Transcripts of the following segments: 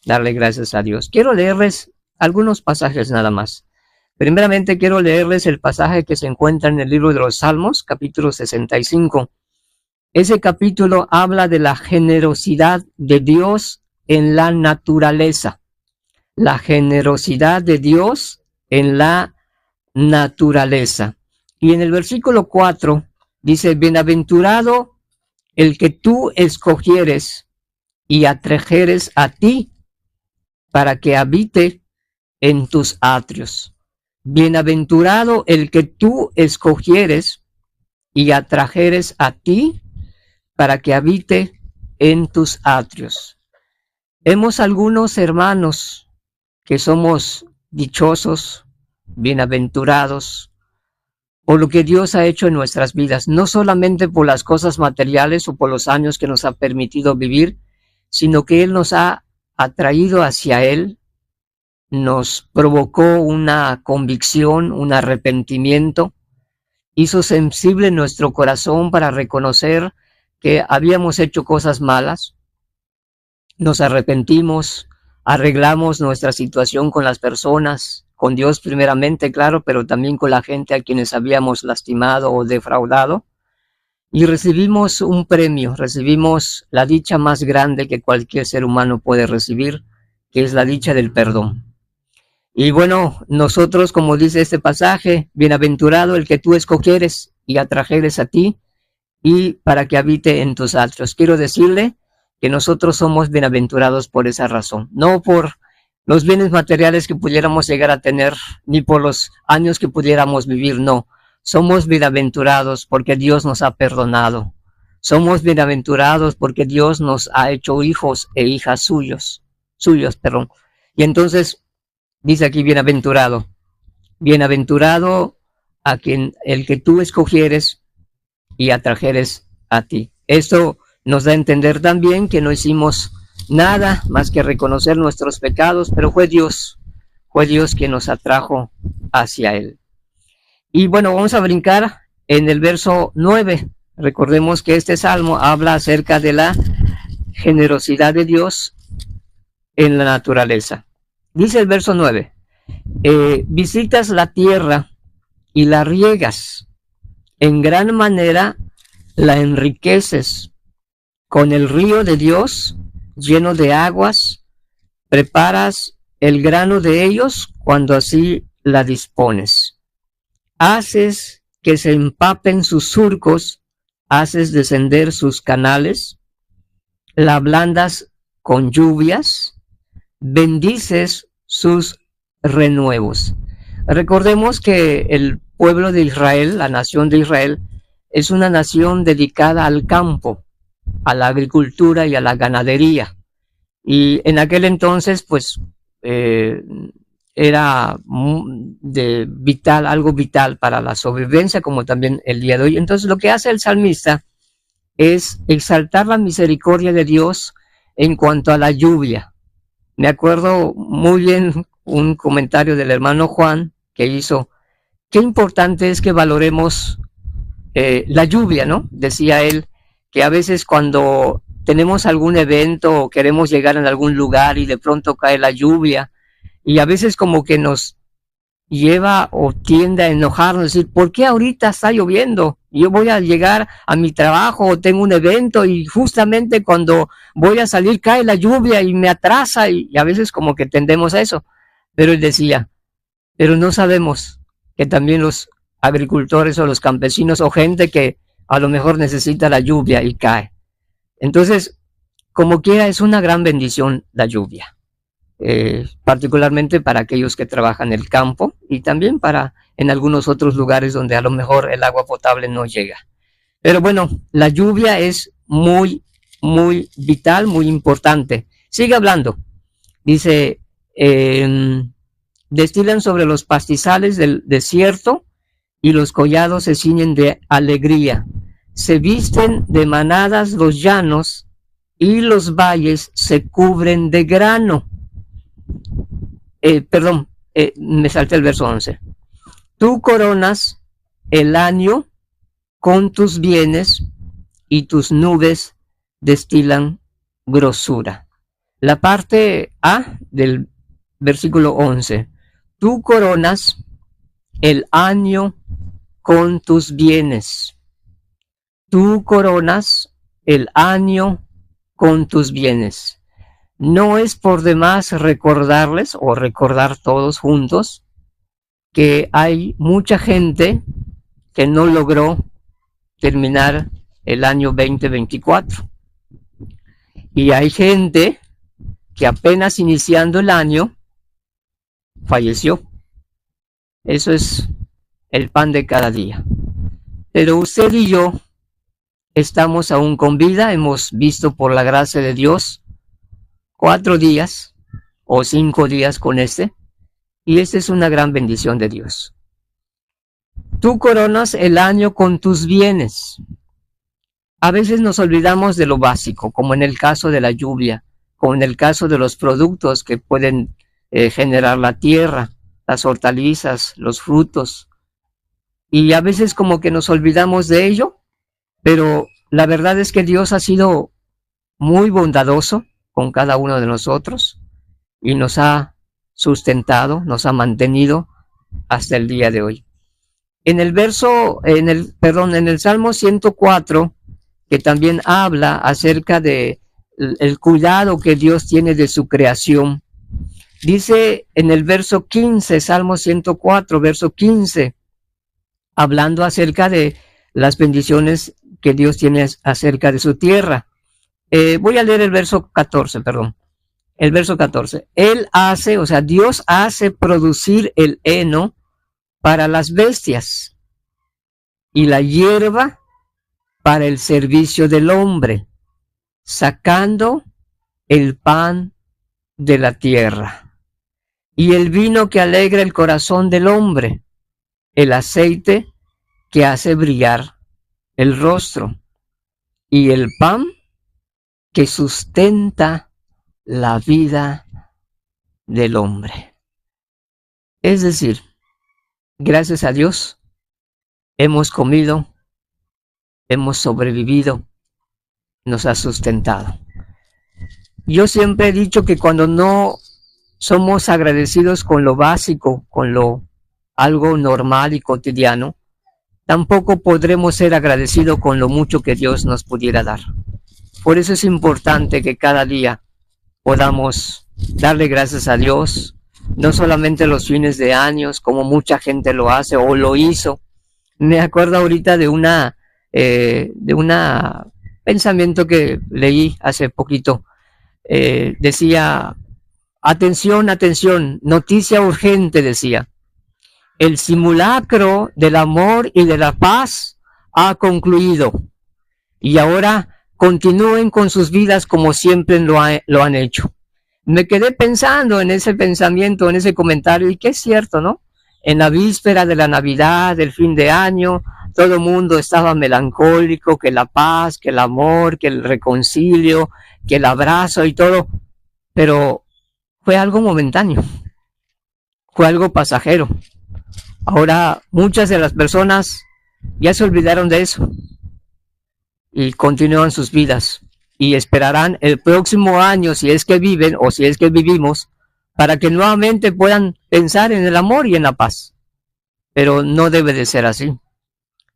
darle gracias a Dios. Quiero leerles algunos pasajes nada más. Primeramente quiero leerles el pasaje que se encuentra en el libro de los Salmos, capítulo 65. Ese capítulo habla de la generosidad de Dios en la naturaleza. La generosidad de Dios en la naturaleza. Y en el versículo 4 dice: bienaventurado el que tú escogieres y atrajeres a ti para que habite en tus atrios. Bienaventurado el que tú escogieres y atrajeres a ti para que habite en tus atrios. Hemos algunos hermanos que somos dichosos, bienaventurados, por lo que Dios ha hecho en nuestras vidas, no solamente por las cosas materiales o por los años que nos ha permitido vivir, sino que Él nos ha atraído hacia Él, nos provocó una convicción, un arrepentimiento, hizo sensible nuestro corazón para reconocer que habíamos hecho cosas malas, nos arrepentimos, arreglamos nuestra situación con las personas, con Dios primeramente, claro, pero también con la gente a quienes habíamos lastimado o defraudado, y recibimos un premio, recibimos la dicha más grande que cualquier ser humano puede recibir, que es la dicha del perdón. Y bueno, nosotros, como dice este pasaje, bienaventurado el que tú escogieres y atrajeres a ti, y para que habite en tus atrios. Quiero decirle que nosotros somos bienaventurados por esa razón, no por los bienes materiales que pudiéramos llegar a tener, ni por los años que pudiéramos vivir, no. Somos bienaventurados porque Dios nos ha perdonado. Somos bienaventurados porque Dios nos ha hecho hijos e hijas suyos. Y entonces dice aquí bienaventurado. Bienaventurado a quien el que tú escogieres y atrajeres a ti. Esto nos da a entender también que no hicimos nada más que reconocer nuestros pecados, pero fue Dios quien nos atrajo hacia Él. Y bueno, vamos a brincar en el verso 9. Recordemos que este salmo habla acerca de la generosidad de Dios en la naturaleza. Dice el verso 9, visitas la tierra y la riegas, en gran manera la enriqueces, con el río de Dios lleno de aguas, preparas el grano de ellos cuando así la dispones. Haces que se empapen sus surcos, haces descender sus canales, la ablandas con lluvias, bendices sus renuevos. Recordemos que el pueblo de Israel, la nación de Israel, es una nación dedicada al campo, a la agricultura y a la ganadería. Y en aquel entonces, pues, era algo vital para la sobrevivencia, como también el día de hoy. Entonces, lo que hace el salmista es exaltar la misericordia de Dios en cuanto a la lluvia. Me acuerdo muy bien un comentario del hermano Juan que hizo: qué importante es que valoremos la lluvia, ¿no? Decía él que a veces cuando tenemos algún evento o queremos llegar a algún lugar y de pronto cae la lluvia, y a veces como que nos lleva o tiende a enojarnos, decir, ¿por qué ahorita está lloviendo? Yo voy a llegar a mi trabajo o tengo un evento y justamente cuando voy a salir cae la lluvia y me atrasa, y a veces como que tendemos a eso. Pero él decía, pero no sabemos que también los agricultores o los campesinos o gente que a lo mejor necesita la lluvia y cae. Entonces, como quiera, es una gran bendición la lluvia, particularmente para aquellos que trabajan el campo y también para en algunos otros lugares donde a lo mejor el agua potable no llega. Pero bueno, la lluvia es muy, muy vital, muy importante. Sigue hablando. Dice, destilan sobre los pastizales del desierto y los collados se ciñen de alegría. Se visten de manadas los llanos y los valles se cubren de grano. Me salté el verso 11. Tú coronas el año con tus bienes y tus nubes destilan grosura. La parte A del versículo 11. Tú coronas el año con tus bienes. Tú coronas el año con tus bienes. No es por demás recordarles o recordar todos juntos que hay mucha gente que no logró terminar el año 2024. Y hay gente que apenas iniciando el año falleció. Eso es el pan de cada día. Pero usted y yo estamos aún con vida, hemos visto por la gracia de Dios 4 días o 5 días con y esta es una gran bendición de Dios. Tú coronas el año con tus bienes. A veces nos olvidamos de lo básico, como en el caso de la lluvia, como en el caso de los productos que pueden generar la tierra, las hortalizas, los frutos. Y a veces como que nos olvidamos de ello, pero la verdad es que Dios ha sido muy bondadoso con cada uno de nosotros y nos ha sustentado, nos ha mantenido hasta el día de hoy. En el Salmo 104, que también habla acerca de el cuidado que Dios tiene de su creación, dice en el verso 15, Salmo 104, verso 15, hablando acerca de las bendiciones que Dios tiene acerca de su tierra. Voy a leer el verso 14, perdón. El verso 14. Él hace, o sea, Dios hace producir el heno para las bestias y la hierba para el servicio del hombre, sacando el pan de la tierra y el vino que alegra el corazón del hombre, el aceite que hace brillar el rostro y el pan que sustenta la vida del hombre. Es decir, gracias a Dios hemos comido, hemos sobrevivido, nos ha sustentado. Yo siempre he dicho que cuando no somos agradecidos con lo básico, con lo algo normal y cotidiano, tampoco podremos ser agradecidos con lo mucho que Dios nos pudiera dar. Por eso es importante que cada día podamos darle gracias a Dios, no solamente los fines de años, como mucha gente lo hace o lo hizo. Me acuerdo ahorita de una pensamiento que leí hace poquito. Decía, atención, atención, noticia urgente, decía. El simulacro del amor y de la paz ha concluido y ahora continúen con sus vidas como siempre lo han hecho. Me quedé pensando en ese pensamiento, en ese comentario, y que es cierto, ¿no? En la víspera de la Navidad, del fin de año, todo el mundo estaba melancólico, que la paz, que el amor, que el reconcilio, que el abrazo y todo, pero fue algo momentáneo, fue algo pasajero. Ahora muchas de las personas ya se olvidaron de eso y continúan sus vidas y esperarán el próximo año, si es que viven o si es que vivimos, para que nuevamente puedan pensar en el amor y en la paz. Pero no debe de ser así.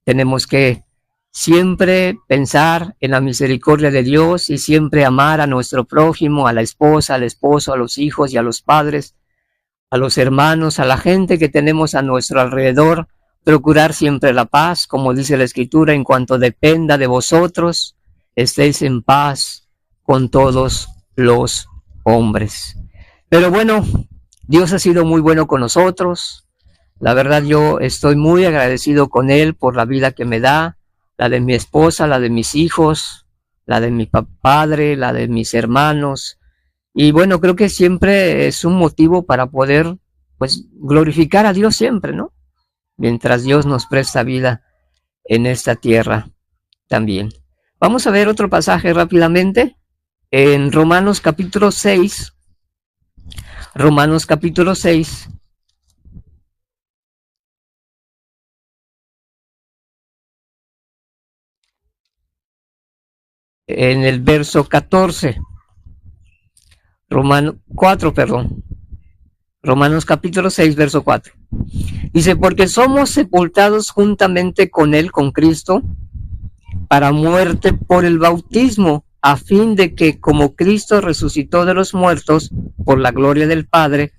Tenemos que siempre pensar en la misericordia de Dios y siempre amar a nuestro prójimo, a la esposa, al esposo, a los hijos y a los padres, a los hermanos, a la gente que tenemos a nuestro alrededor, procurar siempre la paz, como dice la Escritura, en cuanto dependa de vosotros, estéis en paz con todos los hombres. Pero bueno, Dios ha sido muy bueno con nosotros. La verdad, yo estoy muy agradecido con Él por la vida que me da, la de mi esposa, la de mis hijos, la de mi padre, la de mis hermanos. Y bueno, creo que siempre es un motivo para poder, pues, glorificar a Dios siempre, ¿no? Mientras Dios nos presta vida en esta tierra también. Vamos a ver otro pasaje rápidamente en Romanos capítulo 6. Romanos capítulo 6. En el verso 14. Romanos capítulo 6, verso 4. Dice, porque somos sepultados juntamente con Él, con Cristo, para muerte por el bautismo, a fin de que como Cristo resucitó de los muertos por la gloria del Padre,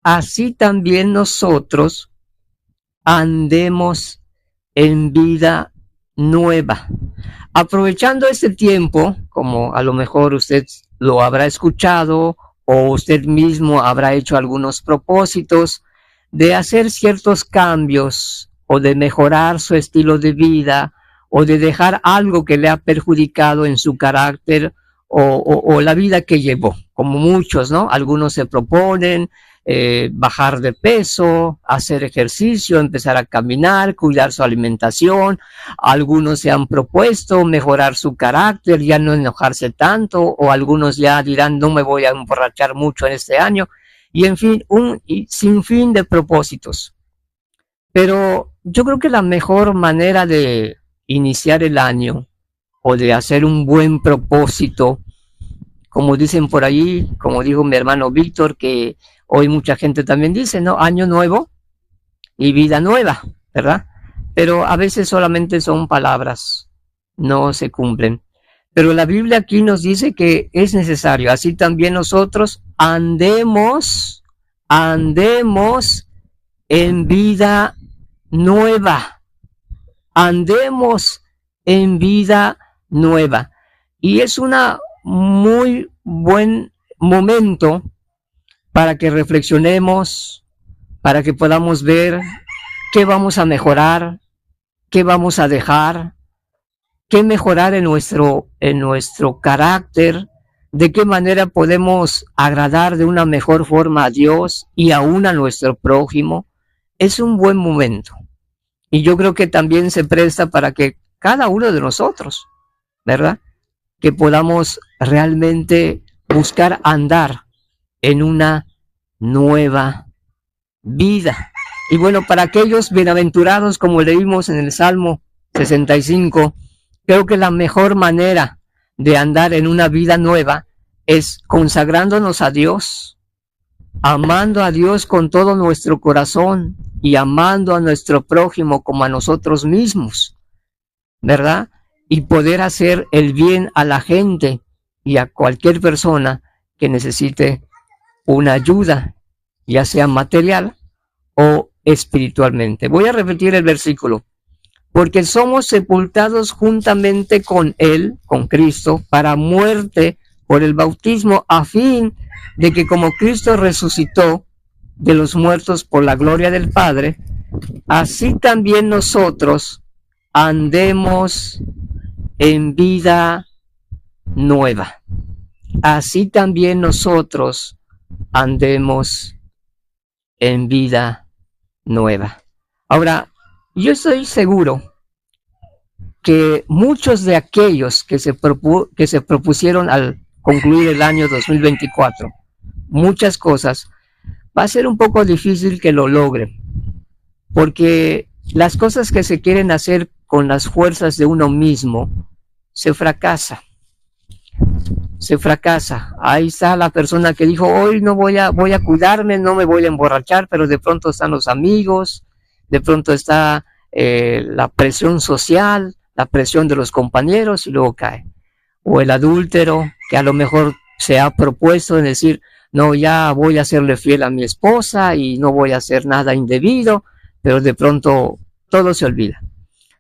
así también nosotros andemos en vida nueva. Aprovechando este tiempo, como a lo mejor usted lo habrá escuchado o usted mismo habrá hecho algunos propósitos de hacer ciertos cambios o de mejorar su estilo de vida o de dejar algo que le ha perjudicado en su carácter o la vida que llevó, como muchos, ¿no? Algunos se proponen bajar de peso, hacer ejercicio, empezar a caminar, cuidar su alimentación. Algunos se han propuesto mejorar su carácter, ya no enojarse tanto, o algunos ya dirán, no me voy a emborrachar mucho en este año, y en fin, un sinfín de propósitos. Pero yo creo que la mejor manera de iniciar el año o de hacer un buen propósito, como dicen por ahí, como dijo mi hermano Víctor, que hoy mucha gente también dice, ¿no? Año nuevo y vida nueva, ¿verdad? Pero a veces solamente son palabras, no se cumplen. Pero la Biblia aquí nos dice que es necesario, así también nosotros andemos en vida nueva. Andemos en vida nueva. Y es una muy buen momento para que reflexionemos, para que podamos ver qué vamos a mejorar, qué vamos a dejar, qué mejorar en nuestro carácter, de qué manera podemos agradar de una mejor forma a Dios y aún a nuestro prójimo. Es un buen momento. Y yo creo que también se presta para que cada uno de nosotros, ¿verdad?, que podamos realmente buscar andar en una nueva vida. Y bueno, para aquellos bienaventurados, como leímos en el Salmo 65, creo que la mejor manera de andar en una vida nueva es consagrándonos a Dios, amando a Dios con todo nuestro corazón y amando a nuestro prójimo como a nosotros mismos, ¿verdad? Y poder hacer el bien a la gente y a cualquier persona que necesite una ayuda, ya sea material o espiritualmente. Voy a repetir el versículo. Porque somos sepultados juntamente con Él, con Cristo, para muerte por el bautismo, a fin de que como Cristo resucitó de los muertos por la gloria del Padre, así también nosotros andemos en vida nueva. Así también nosotros andemos en vida nueva. Ahora, yo estoy seguro que muchos de aquellos que se propusieron al concluir el año 2024, muchas cosas, va a ser un poco difícil que lo logren, porque las cosas que se quieren hacer con las fuerzas de uno mismo, se fracasa. Ahí está la persona que dijo, hoy no voy a cuidarme, no me voy a emborrachar, pero de pronto están los amigos, de pronto está la presión social, la presión de los compañeros y luego cae. O el adúltero que a lo mejor se ha propuesto en decir, no, ya voy a serle fiel a mi esposa y no voy a hacer nada indebido, pero de pronto todo se olvida.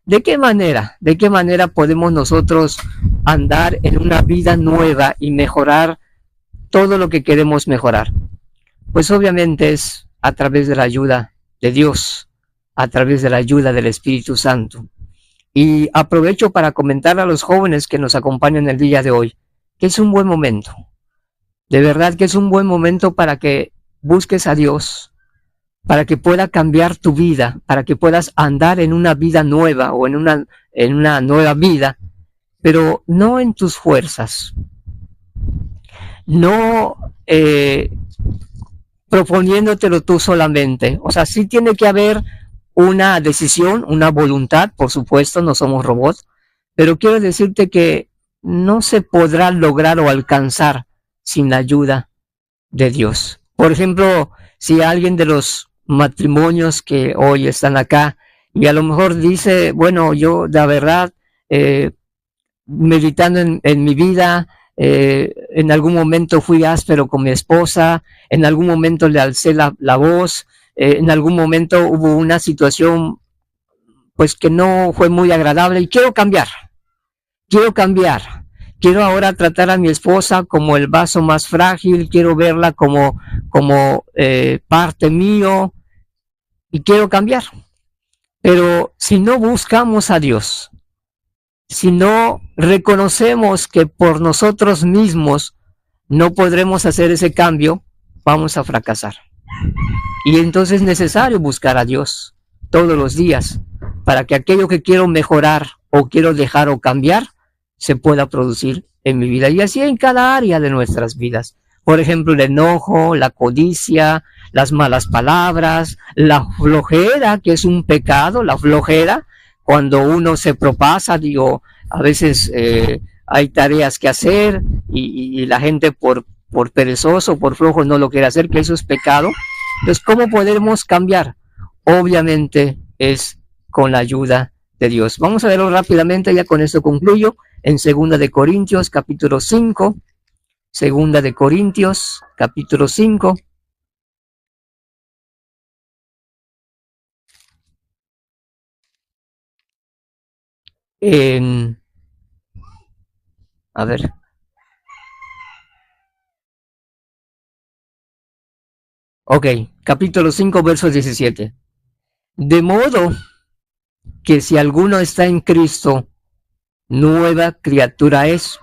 ¿De qué manera podemos nosotros andar en una vida nueva y mejorar todo lo que queremos mejorar? Pues obviamente es a través de la ayuda de Dios, a través de la ayuda del Espíritu Santo. Y aprovecho para comentar a los jóvenes que nos acompañan el día de hoy, que es un buen momento. De verdad que es un buen momento para que busques a Dios, para que pueda cambiar tu vida, para que puedas andar en una vida nueva o en una nueva vida, pero no en tus fuerzas, no proponiéndotelo tú solamente. O sea, sí tiene que haber una decisión, una voluntad, por supuesto, no somos robots, pero quiero decirte que no se podrá lograr o alcanzar sin la ayuda de Dios. Por ejemplo, si alguien de los matrimonios que hoy están acá y a lo mejor dice, bueno, yo la verdad, meditando en mi vida, en algún momento fui áspero con mi esposa, en algún momento le alcé la voz, en algún momento hubo una situación pues que no fue muy agradable y quiero cambiar, quiero ahora tratar a mi esposa como el vaso más frágil, quiero verla como parte mío y quiero cambiar. Pero si no buscamos a Dios, si no reconocemos que por nosotros mismos no podremos hacer ese cambio, vamos a fracasar. Y entonces es necesario buscar a Dios todos los días para que aquello que quiero mejorar o quiero dejar o cambiar se pueda producir en mi vida. Y así en cada área de nuestras vidas. Por ejemplo, el enojo, la codicia, las malas palabras, la flojera, que es un pecado, la flojera, cuando uno se propasa, digo, a veces hay tareas que hacer y la gente por perezoso, por flojo no lo quiere hacer, que eso es pecado. Entonces, ¿cómo podemos cambiar? Obviamente es con la ayuda de Dios. Vamos a verlo rápidamente, ya con esto concluyo, en 2 de Corintios, capítulo 5, 2 de Corintios, capítulo 5. A ver. Ok, capítulo 5, verso 17. De modo que si alguno está en Cristo, nueva criatura es.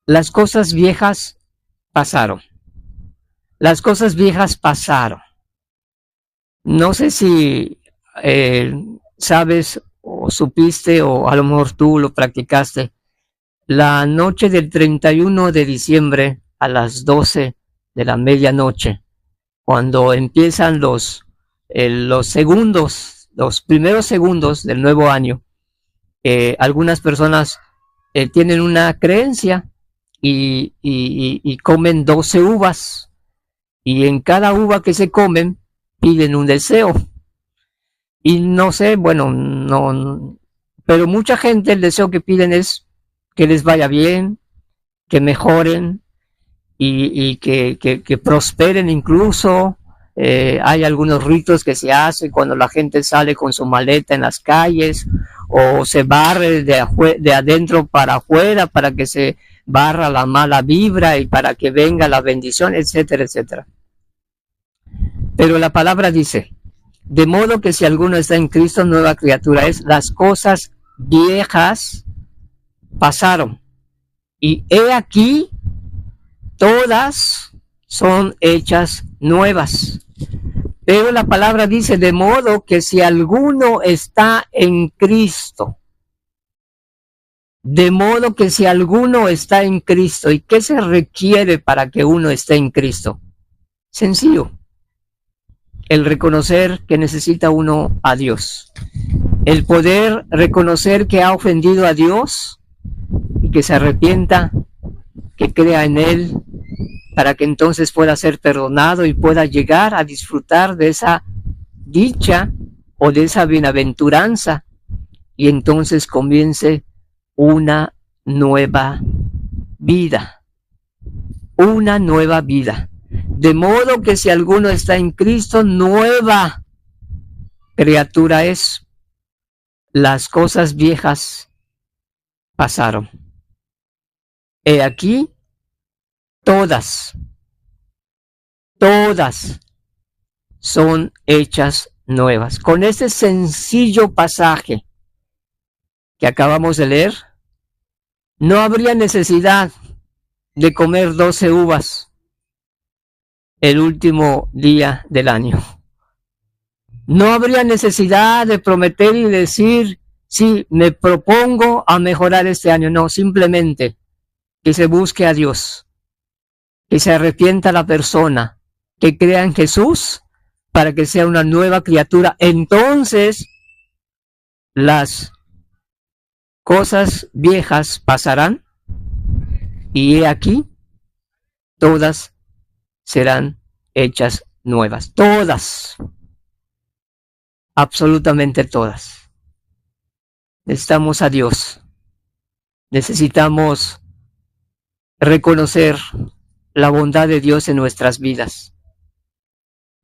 Las cosas viejas pasaron. Las cosas viejas pasaron. No sé si sabes o supiste o a lo mejor tú lo practicaste. La noche del 31 de diciembre a las 12 de la medianoche, cuando empiezan los segundos, los primeros segundos del nuevo año, algunas personas tienen una creencia y comen 12 uvas y en cada uva que se comen piden un deseo. Y no sé, bueno, no, pero mucha gente el deseo que piden es que les vaya bien, que mejoren y que prosperen incluso. Hay algunos ritos que se hacen cuando la gente sale con su maleta en las calles o se barre de adentro para afuera para que se barra la mala vibra y para que venga la bendición, etcétera, etcétera. Pero la palabra dice, de modo que si alguno está en Cristo, nueva criatura es, las cosas viejas pasaron. Y he aquí, todas son hechas nuevas. Pero la palabra dice, de modo que si alguno está en Cristo, de modo que si alguno está en Cristo, ¿y qué se requiere para que uno esté en Cristo? Sencillo, el reconocer que necesita uno a Dios, el poder reconocer que ha ofendido a Dios y que se arrepienta, que crea en Él, para que entonces pueda ser perdonado y pueda llegar a disfrutar de esa dicha o de esa bienaventuranza y entonces comience una nueva vida, una nueva vida. De modo que si alguno está en Cristo, nueva criatura es. Las cosas viejas pasaron. He aquí, todas son hechas nuevas. Con este sencillo pasaje que acabamos de leer, no habría necesidad de comer 12 uvas el último día del año. No habría necesidad de prometer y decir, sí, me propongo a mejorar este año. No, simplemente que se busque a Dios, que se arrepienta la persona, que crea en Jesús para que sea una nueva criatura. Entonces, las cosas viejas pasarán y he aquí, todas serán hechas nuevas. Todas. Absolutamente todas. Necesitamos a Dios. Necesitamos reconocer la bondad de Dios en nuestras vidas.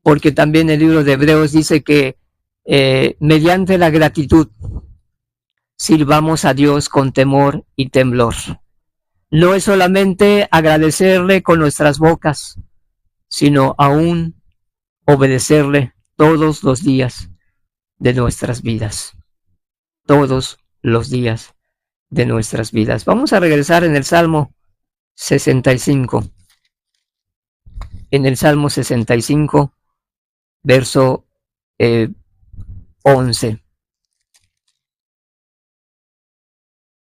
Porque también el libro de Hebreos dice que mediante la gratitud sirvamos a Dios con temor y temblor. No es solamente agradecerle con nuestras bocas, sino aún obedecerle todos los días de nuestras vidas. Todos los días de nuestras vidas. Vamos a regresar en el Salmo 65. En el Salmo 65, verso 11.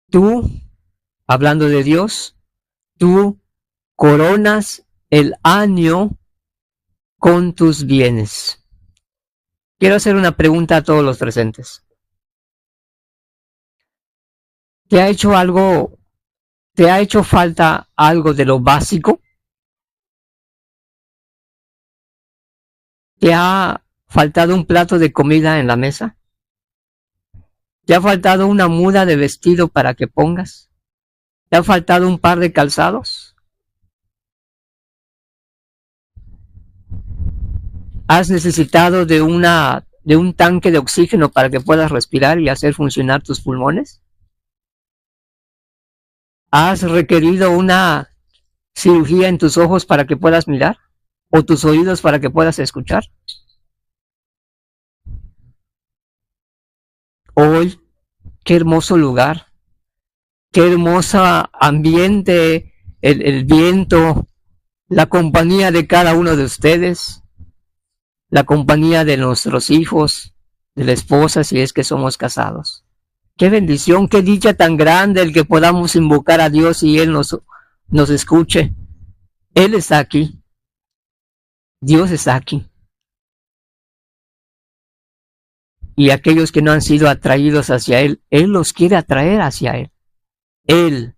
Tú, hablando de Dios, tú coronas el año con tus bienes. Quiero hacer una pregunta a todos los presentes. ¿Te ha hecho falta algo de lo básico? ¿Te ha faltado un plato de comida en la mesa? ¿Te ha faltado una muda de vestido para que pongas? ¿Te ha faltado un par de calzados? ¿Has necesitado de un tanque de oxígeno para que puedas respirar y hacer funcionar tus pulmones? ¿Has requerido una cirugía en tus ojos para que puedas mirar? ¿O tus oídos para que puedas escuchar? Hoy, qué hermoso lugar, qué hermoso ambiente, el viento, la compañía de cada uno de ustedes, la compañía de nuestros hijos, de la esposa si es que somos casados. Qué bendición, qué dicha tan grande el que podamos invocar a Dios y Él nos escuche. Él está aquí. Dios está aquí. Y aquellos que no han sido atraídos hacia Él, Él los quiere atraer hacia Él. Él.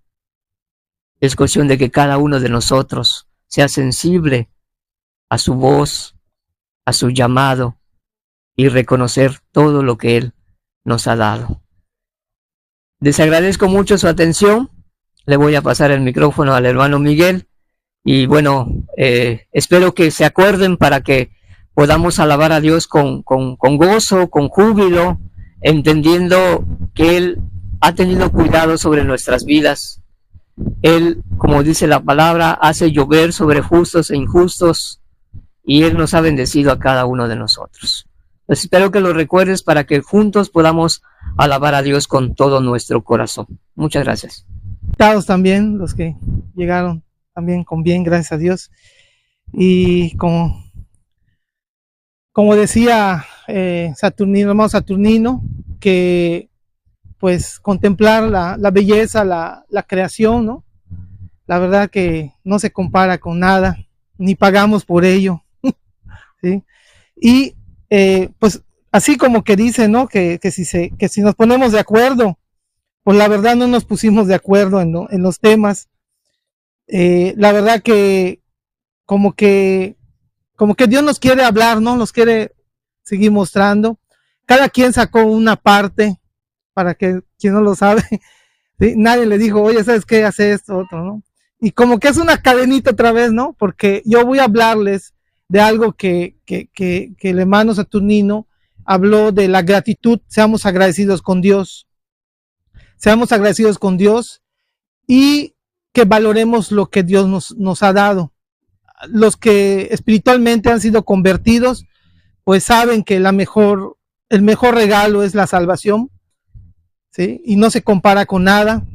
Es cuestión de que cada uno de nosotros sea sensible a su voz, a su llamado y reconocer todo lo que Él nos ha dado. Les agradezco mucho su atención. Le voy a pasar el micrófono al hermano Miguel. Y bueno, espero que se acuerden para que podamos alabar a Dios con gozo, con júbilo, entendiendo que Él ha tenido cuidado sobre nuestras vidas. Él, como dice la palabra, hace llover sobre justos e injustos, y Él nos ha bendecido a cada uno de nosotros. Pues espero que lo recuerdes para que juntos podamos alabar a Dios con todo nuestro corazón. Muchas gracias. Todos también, los que llegaron también con bien, gracias a Dios. Y como decía Saturnino, hermano Saturnino, que pues contemplar la belleza, la creación, ¿no? La verdad que no se compara con nada, ni pagamos por ello. ¿Sí? Y pues así como que dice, ¿no? Que si nos ponemos de acuerdo, pues la verdad no nos pusimos de acuerdo en los temas. La verdad que como que Dios nos quiere hablar, ¿no? Nos quiere seguir mostrando. Cada quien sacó una parte, para que quien no lo sabe, ¿sí? Nadie le dijo, oye, ¿sabes qué? Hace esto, otro, ¿no? Y como que es una cadenita otra vez, ¿no? Porque yo voy a hablarles de algo que el hermano Saturnino habló de la gratitud. Seamos agradecidos con Dios. Seamos agradecidos con Dios y que valoremos lo que Dios nos ha dado. Los que espiritualmente han sido convertidos, pues saben que el mejor regalo es la salvación, ¿sí? Y no se compara con nada.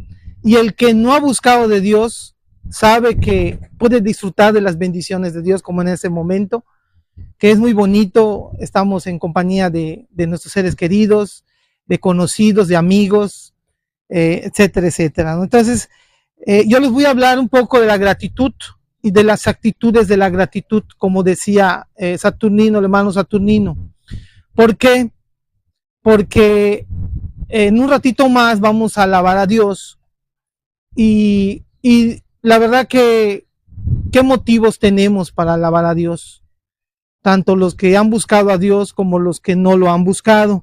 Y el que no ha buscado de Dios sabe que puede disfrutar de las bendiciones de Dios, como en ese momento, que es muy bonito. Estamos en compañía de nuestros seres queridos, de conocidos, de amigos, etcétera, etcétera, ¿no? Entonces, yo les voy a hablar un poco de la gratitud y de las actitudes de la gratitud, como decía Saturnino, el hermano Saturnino. ¿Por qué? Porque en un ratito más vamos a alabar a Dios y la verdad que ¿qué motivos tenemos para alabar a Dios? Tanto los que han buscado a Dios como los que no lo han buscado.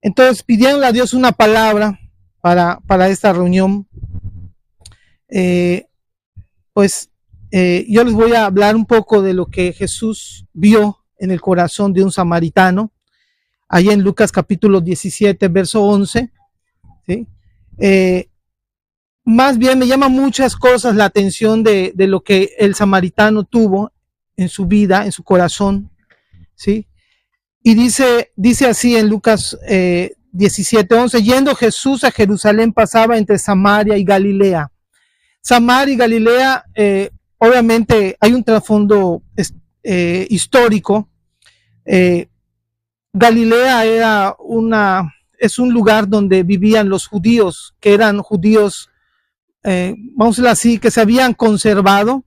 Entonces pidieron a Dios una palabra para esta reunión. Yo les voy a hablar un poco de lo que Jesús vio en el corazón de un samaritano, ahí en Lucas capítulo 17, verso 11. ¿Sí? Más bien me llama muchas cosas la atención de lo que el samaritano tuvo en su vida, en su corazón, ¿sí? Y dice así en Lucas 17:11, yendo Jesús a Jerusalén pasaba entre Samaria y Galilea. Samaria y Galilea, obviamente hay un trasfondo histórico. Galilea es un lugar donde vivían los judíos, que eran judíos, vamos a decirlo así, que se habían conservado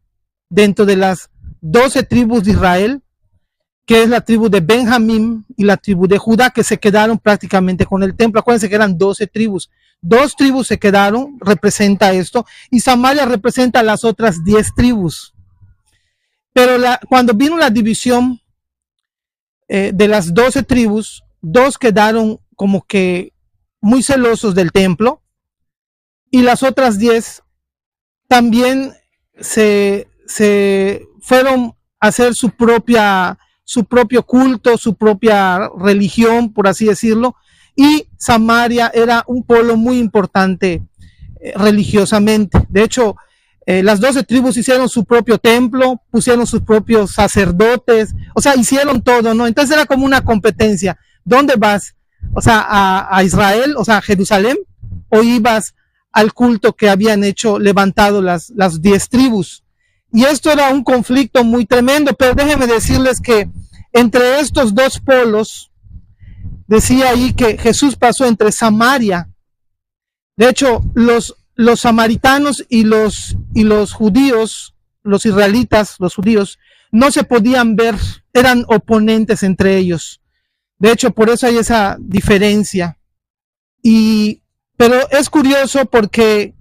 dentro de las 12 tribus de Israel, que es la tribu de Benjamín y la tribu de Judá, que se quedaron prácticamente con el templo. Acuérdense que eran 12 tribus. 2 tribus se quedaron, representa esto, y Samaria representa las otras 10 tribus. Pero cuando vino la división de las 12 tribus, 2 quedaron como que muy celosos del templo, y las otras 10 también se fueron a hacer su propio culto, su propia religión, por así decirlo, y Samaria era un pueblo muy importante religiosamente. De hecho, las 12 tribus hicieron su propio templo, pusieron sus propios sacerdotes, o sea, hicieron todo, ¿no? Entonces era como una competencia. ¿Dónde vas? O sea, a Israel, o sea, a Jerusalén, o ibas al culto que habían levantado las 10 tribus. Y esto era un conflicto muy tremendo, pero déjenme decirles que entre estos 2 polos, decía ahí que Jesús pasó entre Samaria. De hecho, los samaritanos y los judíos, los israelitas, los judíos, no se podían ver, eran oponentes entre ellos. De hecho, por eso hay esa diferencia. Pero es curioso porque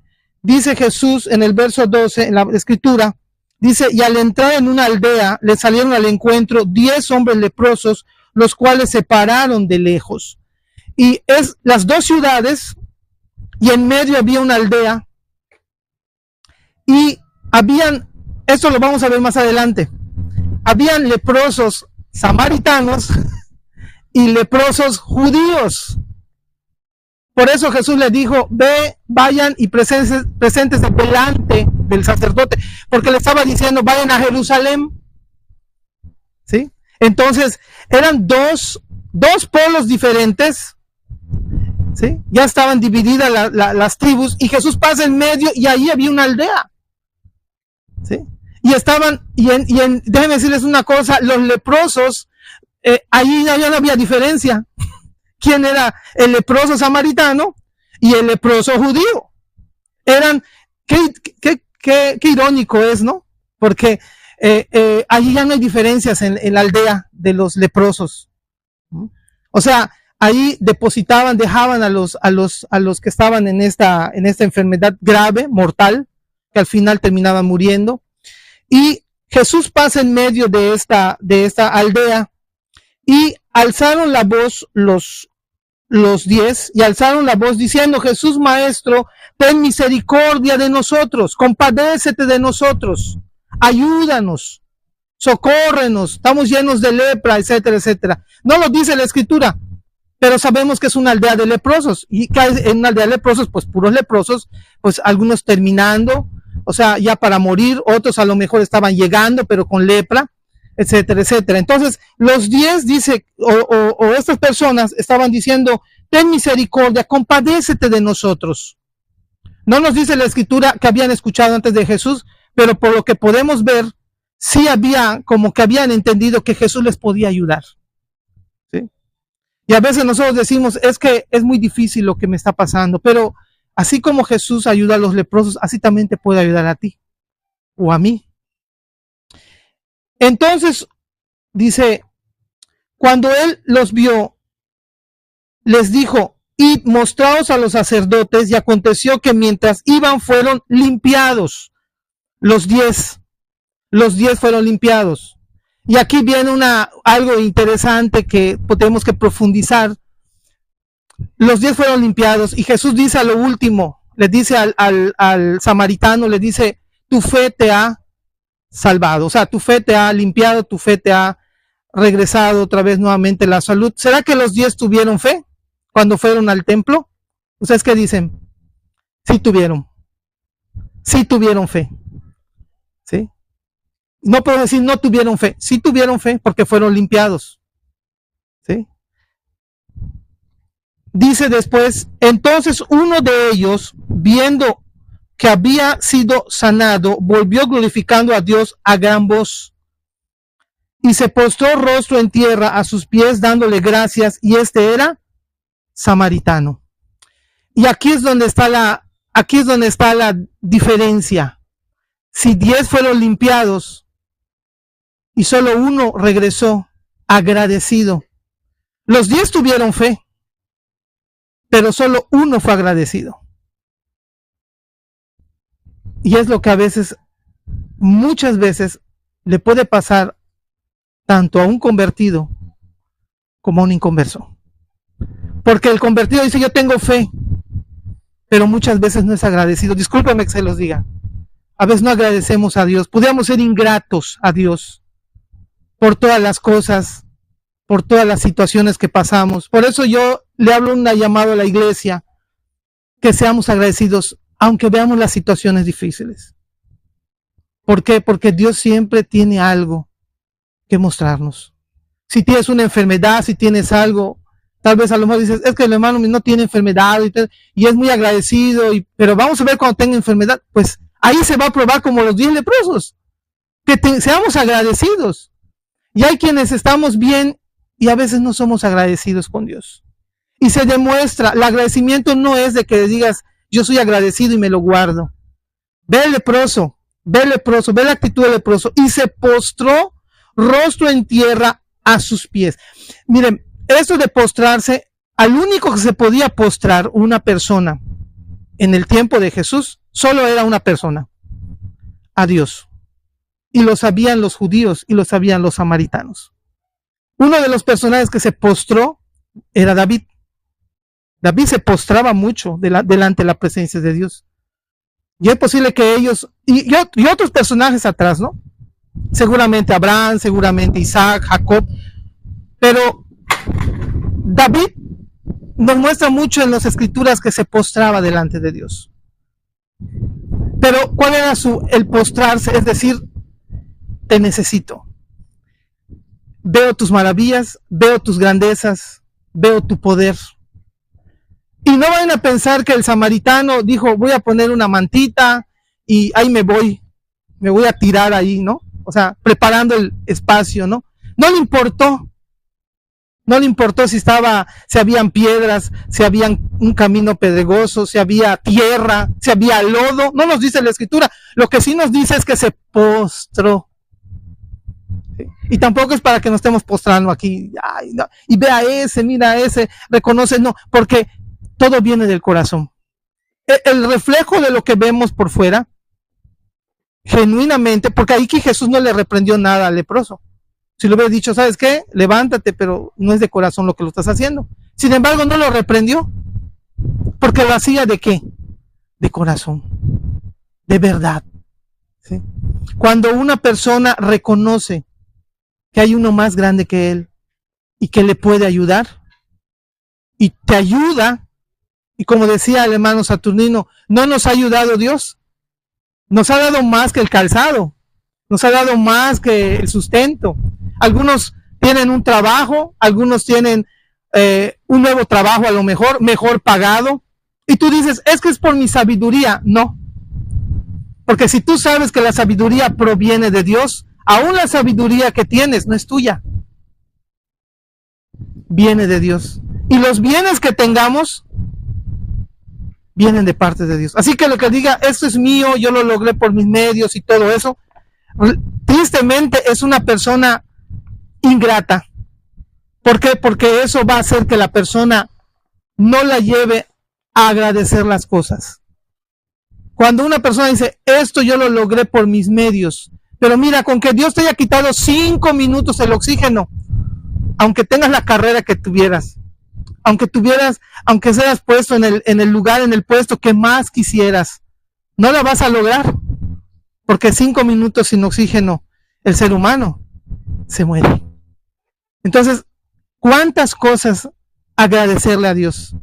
dice Jesús en el verso 12, en la escritura, dice, y al entrar en una aldea, le salieron al encuentro 10 hombres leprosos, los cuales se pararon de lejos. Y es las 2 ciudades, y en medio había una aldea, y esto lo vamos a ver más adelante, habían leprosos samaritanos y leprosos judíos. Por eso Jesús les dijo, vayan y presentes delante del sacerdote, porque le estaba diciendo, vayan a Jerusalén. ¿Sí? Entonces, eran dos polos diferentes, ¿sí? Ya estaban divididas las tribus, y Jesús pasa en medio, y ahí había una aldea. ¿Sí? Y déjenme decirles una cosa, los leprosos, ahí ya no había diferencia. ¿Quién era el leproso samaritano y el leproso judío? Qué irónico es, ¿no? Porque allí ya no hay diferencias en la aldea de los leprosos. O sea, ahí dejaban a los que estaban en esta enfermedad grave, mortal, que al final terminaban muriendo. Y Jesús pasa en medio de esta aldea, y alzaron la voz los 10, y alzaron la voz diciendo, Jesús Maestro, ten misericordia de nosotros, compadécete de nosotros, ayúdanos, socórrenos, estamos llenos de lepra, etcétera, etcétera. No lo dice la escritura, pero sabemos que es una aldea de leprosos, y que en una aldea de leprosos, pues puros leprosos, pues algunos terminando, o sea, ya para morir, otros a lo mejor estaban llegando, pero con lepra, etcétera, etcétera. Entonces, los 10 dice, o estas personas estaban diciendo, ten misericordia, compadécete de nosotros. No nos dice la escritura que habían escuchado antes de Jesús, pero por lo que podemos ver, sí como que habían entendido que Jesús les podía ayudar. ¿Sí? Y a veces nosotros decimos, es que es muy difícil lo que me está pasando, pero así como Jesús ayuda a los leprosos, así también te puede ayudar a ti o a mí. Entonces, dice, cuando él los vio, les dijo, id, mostraos a los sacerdotes, y aconteció que mientras iban fueron limpiados los 10. los 10 fueron limpiados. Y aquí viene algo interesante que tenemos que profundizar. Los 10 fueron limpiados y Jesús dice a lo último, le dice al samaritano, le dice, tu fe te ha salvado, o sea, tu fe te ha limpiado, tu fe te ha regresado otra vez nuevamente la salud. ¿Será que los 10 tuvieron fe cuando fueron al templo? ¿Ustedes qué dicen? Sí tuvieron fe, ¿sí? No puedo decir no tuvieron fe, sí tuvieron fe porque fueron limpiados, ¿sí? Dice después, entonces uno de ellos, viendo que había sido sanado, volvió glorificando a Dios a gran voz y se postró rostro en tierra a sus pies dándole gracias, y este era samaritano. Y aquí es donde está la diferencia. Si 10 fueron limpiados y solo uno regresó agradecido, los 10 tuvieron fe, pero solo uno fue agradecido. Y es lo que a veces, muchas veces, le puede pasar tanto a un convertido como a un inconverso. Porque el convertido dice, yo tengo fe, pero muchas veces no es agradecido. Discúlpenme que se los diga. A veces no agradecemos a Dios. Podríamos ser ingratos a Dios por todas las cosas, por todas las situaciones que pasamos. Por eso yo le hablo un llamado a la iglesia, que seamos agradecidos, aunque veamos las situaciones difíciles. ¿Por qué? Porque Dios siempre tiene algo que mostrarnos. Si tienes una enfermedad, si tienes algo, tal vez a lo mejor dices, es que el hermano no tiene enfermedad y es muy agradecido, pero vamos a ver cuando tenga enfermedad. Pues ahí se va a probar como los 10 leprosos, que seamos agradecidos. Y hay quienes estamos bien y a veces no somos agradecidos con Dios. Y se demuestra, el agradecimiento no es de que digas, yo soy agradecido y me lo guardo. Ve el leproso, ve la actitud del leproso, y se postró rostro en tierra a sus pies. Miren, esto de postrarse, al único que se podía postrar una persona en el tiempo de Jesús, solo era una persona, a Dios. Y lo sabían los judíos y lo sabían los samaritanos. Uno de los personajes que se postró era David. David se postraba mucho delante de la presencia de Dios. Y es posible que ellos, y otros personajes atrás, ¿no? Seguramente Abraham, seguramente Isaac, Jacob. Pero David nos muestra mucho en las escrituras que se postraba delante de Dios. Pero ¿cuál era el postrarse? Es decir, te necesito. Veo tus maravillas, veo tus grandezas, veo tu poder. Y no vayan a pensar que el samaritano dijo, voy a poner una mantita y ahí me voy a tirar ahí, ¿no? O sea, preparando el espacio, ¿no? No le importó si habían piedras, si había un camino pedregoso, si había tierra, si había lodo. No nos dice la escritura. Lo que sí nos dice es que se postró. ¿Sí? Y tampoco es para que nos estemos postrando aquí. Ay, no. Y vea ese, mira ese, reconoce, no, porque todo viene del corazón. El reflejo de lo que vemos por fuera, genuinamente, porque ahí que Jesús no le reprendió nada al leproso. Si le hubiera dicho, ¿sabes qué? Levántate, pero no es de corazón lo que lo estás haciendo. Sin embargo, no lo reprendió. Porque lo hacía ¿de qué? De corazón. De verdad. ¿Sí? Cuando una persona reconoce que hay uno más grande que él y que le puede ayudar, y te ayuda, y como decía el hermano Saturnino, no nos ha ayudado Dios. Nos ha dado más que el calzado. Nos ha dado más que el sustento. Algunos tienen un trabajo, algunos tienen un nuevo trabajo a lo mejor pagado. Y tú dices, es que es por mi sabiduría. No. Porque si tú sabes que la sabiduría proviene de Dios, aún la sabiduría que tienes no es tuya. Viene de Dios. Y los bienes que tengamos vienen de parte de Dios. Así que lo que diga, esto es mío, yo lo logré por mis medios y todo eso, tristemente es una persona ingrata. ¿Por qué? Porque eso va a hacer que la persona no la lleve a agradecer las cosas. Cuando una persona dice, esto yo lo logré por mis medios, Pero mira, con que Dios te haya quitado 5 minutos el oxígeno, aunque tengas la carrera que tuvieras, aunque seas puesto en el lugar, en el puesto que más quisieras, no la vas a lograr, porque 5 minutos sin oxígeno, el ser humano se muere. Entonces, ¿cuántas cosas agradecerle a Dios?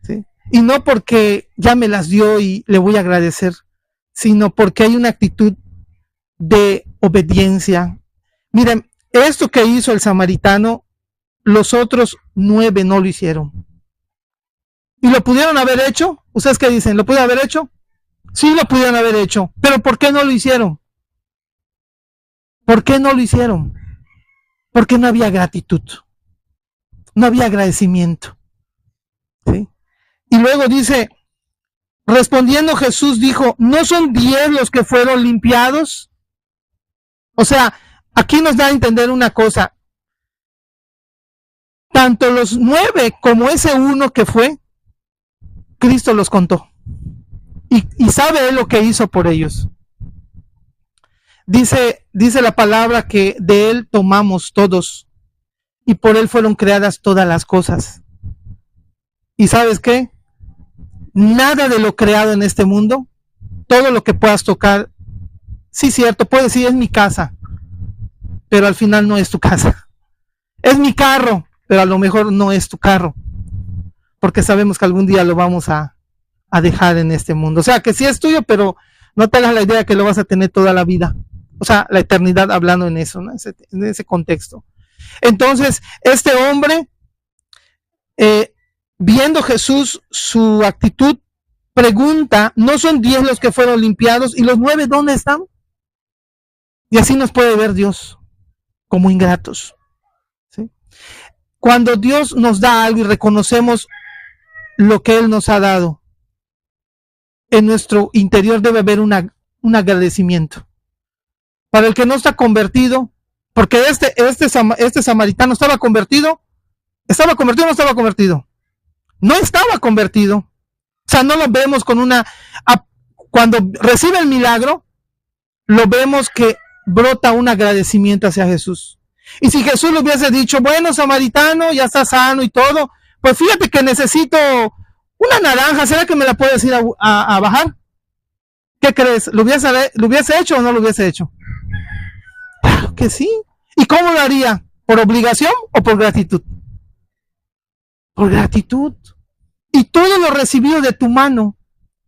¿Sí? Y no porque ya me las dio y le voy a agradecer, sino porque hay una actitud de obediencia. Miren, esto que hizo el samaritano, los otros 9 no lo hicieron. ¿Y lo pudieron haber hecho? ¿Ustedes qué dicen? ¿Lo pudieron haber hecho? Sí, lo pudieron haber hecho. ¿Pero por qué no lo hicieron? ¿Por qué no lo hicieron? Porque no había gratitud. No había agradecimiento. ¿Sí? Y luego dice, respondiendo Jesús dijo, ¿no son 10 los que fueron limpiados? O sea, aquí nos da a entender una cosa. Tanto los 9 como ese uno que fue, Cristo los contó. Y sabe él lo que hizo por ellos. Dice la palabra que de él tomamos todos y por él fueron creadas todas las cosas. ¿Y sabes qué? Nada de lo creado en este mundo, todo lo que puedas tocar, sí, cierto, puedes decir es mi casa, pero al final no es tu casa. Es mi carro, pero a lo mejor no es tu carro, porque sabemos que algún día lo vamos a dejar en este mundo. O sea, que sí es tuyo, pero no te hagas la idea que lo vas a tener toda la vida. O sea, la eternidad hablando en eso, ¿no? En ese contexto. Entonces, este hombre, viendo Jesús su actitud, pregunta, ¿no son 10 los que fueron limpiados? ¿Y los 9 dónde están? Y así nos puede ver Dios, como ingratos. ¿Sí? Cuando Dios nos da algo y reconocemos lo que Él nos ha dado, en nuestro interior debe haber un agradecimiento. Para el que no está convertido, porque este samaritano estaba convertido o no estaba convertido. No estaba convertido. O sea, no lo vemos con cuando recibe el milagro, lo vemos que brota un agradecimiento hacia Jesús. Y si Jesús le hubiese dicho, bueno, samaritano, ya está sano y todo, pues fíjate que necesito una naranja, ¿será que me la puedes ir a bajar? ¿Qué crees? ¿Lo hubiese hecho o no lo hubiese hecho? Claro que sí. ¿Y cómo lo haría? ¿Por obligación o por gratitud? Por gratitud. Y todo lo recibido de tu mano,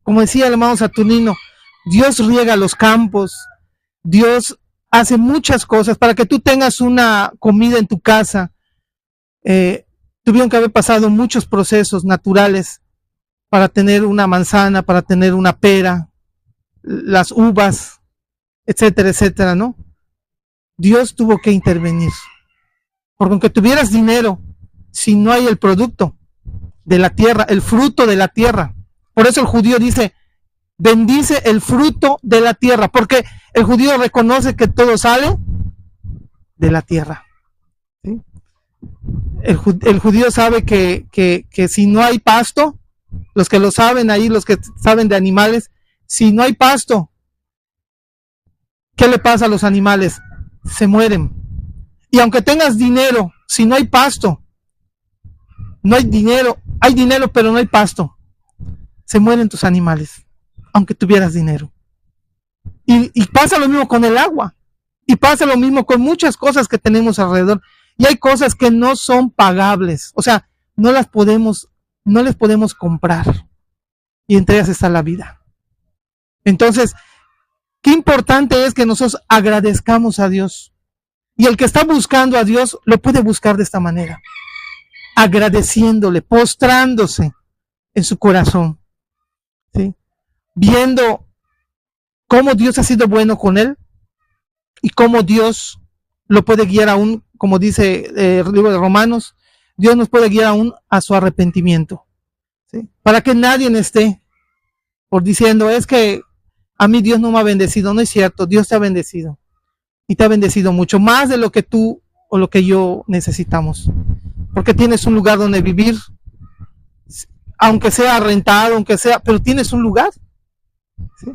como decía el hermano Saturnino, Dios riega los campos, Dios hace muchas cosas para que tú tengas una comida en tu casa. Tuvieron que haber pasado muchos procesos naturales para tener una manzana, para tener una pera, las uvas, etcétera, etcétera, ¿no? Dios tuvo que intervenir. Porque aunque tuvieras dinero, si no hay el producto de la tierra, el fruto de la tierra. Por eso el judío dice, bendice el fruto de la tierra, porque el judío reconoce que todo sale de la tierra. ¿Sí? El judío sabe que si no hay pasto, los que lo saben ahí, los que saben de animales, si no hay pasto, ¿qué le pasa a los animales? Se mueren. Y aunque tengas dinero, si no hay pasto, no hay dinero pero no hay pasto, se mueren tus animales, aunque tuvieras dinero. Y pasa lo mismo con el agua, y pasa lo mismo con muchas cosas que tenemos alrededor, y hay cosas que no son pagables, o sea, no les podemos comprar, y entre ellas está la vida. Entonces, qué importante es que nosotros agradezcamos a Dios, y el que está buscando a Dios lo puede buscar de esta manera, agradeciéndole, postrándose en su corazón, ¿sí? Viendo cómo Dios ha sido bueno con él y cómo Dios lo puede guiar aún, como dice el libro de Romanos, Dios nos puede guiar aún a su arrepentimiento, ¿sí? Para que nadie esté por diciendo, es que a mí Dios no me ha bendecido. No es cierto, Dios te ha bendecido y te ha bendecido mucho, más de lo que tú o lo que yo necesitamos, porque tienes un lugar donde vivir, aunque sea rentado, pero tienes un lugar, ¿sí?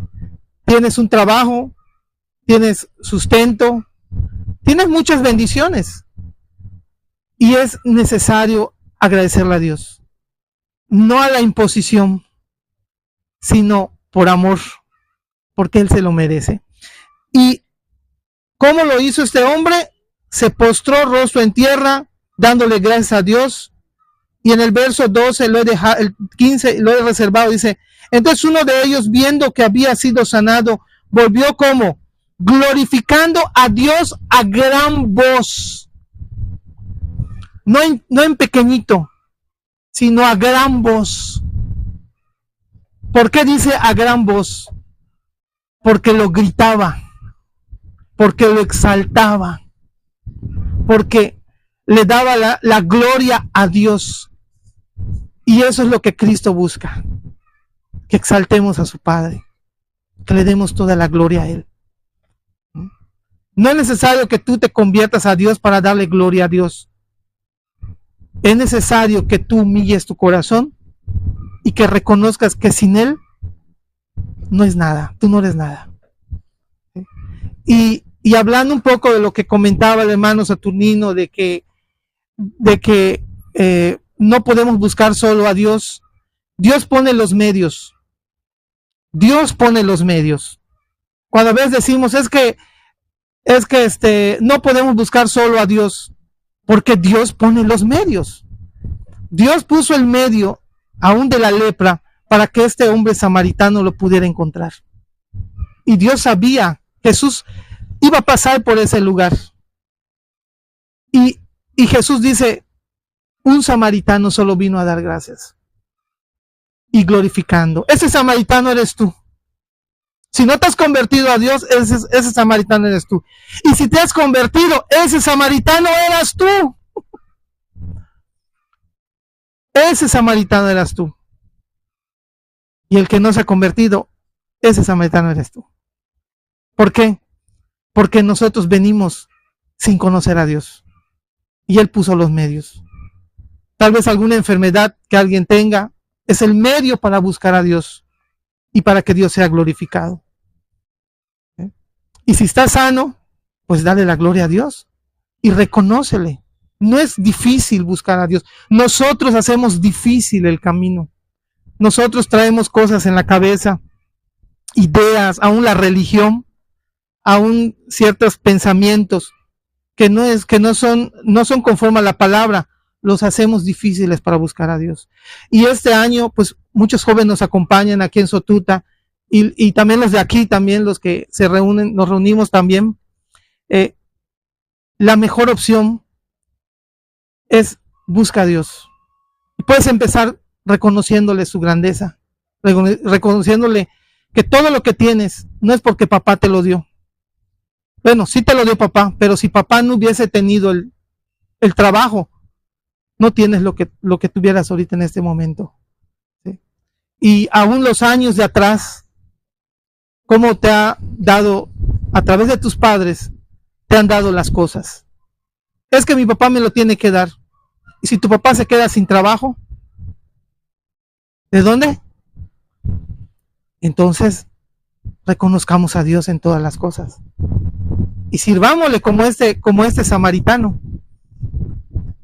Tienes un trabajo, tienes sustento, tienes muchas bendiciones. Y es necesario agradecerle a Dios. No a la imposición, sino por amor, porque Él se lo merece. ¿Y cómo lo hizo este hombre? Se postró rostro en tierra, dándole gracias a Dios. Y en el verso 12, el 15 lo he reservado, dice: entonces uno de ellos, viendo que había sido sanado, volvió como glorificando a Dios a gran voz. No en pequeñito, sino a gran voz. ¿Por qué dice a gran voz? Porque lo gritaba, porque lo exaltaba, porque le daba la gloria a Dios. Y eso es lo que Cristo busca, que exaltemos a su Padre, que le demos toda la gloria a Él. No es necesario que tú te conviertas a Dios para darle gloria a Dios. Es necesario que tú humilles tu corazón y que reconozcas que sin Él no es nada, tú no eres nada. Y hablando un poco de lo que comentaba el hermano Saturnino, de que no podemos buscar solo a Dios. Dios pone los medios. Dios pone los medios. Cuando a veces decimos es que no podemos buscar solo a Dios, porque Dios pone los medios. Dios puso el medio aún de la lepra para que este hombre samaritano lo pudiera encontrar. Y Dios sabía, Jesús iba a pasar por ese lugar. Y Jesús dice: un samaritano solo vino a dar gracias y glorificando. Ese samaritano eres tú. Si no te has convertido a Dios, ese samaritano eres tú. Y si te has convertido, ese samaritano eras tú. Ese samaritano eras tú. Y el que no se ha convertido, ese samaritano eres tú. ¿Por qué? Porque nosotros venimos sin conocer a Dios. Y Él puso los medios. Tal vez alguna enfermedad que alguien tenga es el medio para buscar a Dios y para que Dios sea glorificado. Y si estás sano, pues dale la gloria a Dios y reconócele. No es difícil buscar a Dios. Nosotros hacemos difícil el camino. Nosotros traemos cosas en la cabeza, ideas, aún la religión, aún ciertos pensamientos que no son conforme a la palabra. Los hacemos difíciles para buscar a Dios. Y este año, pues muchos jóvenes nos acompañan aquí en Sotuta, y también los de aquí, también los que se reúnen, nos reunimos también. La mejor opción es busca a Dios. Y puedes empezar reconociéndole su grandeza, reconociéndole que todo lo que tienes no es porque papá te lo dio. Bueno, sí te lo dio papá, pero si papá no hubiese tenido el trabajo, no tienes lo que tuvieras ahorita en este momento. ¿Sí? Y aún los años de atrás, cómo te ha dado, a través de tus padres, te han dado las cosas. Es que mi papá me lo tiene que dar. Y si tu papá se queda sin trabajo, ¿de dónde? Entonces, reconozcamos a Dios en todas las cosas. Y sirvámosle como este samaritano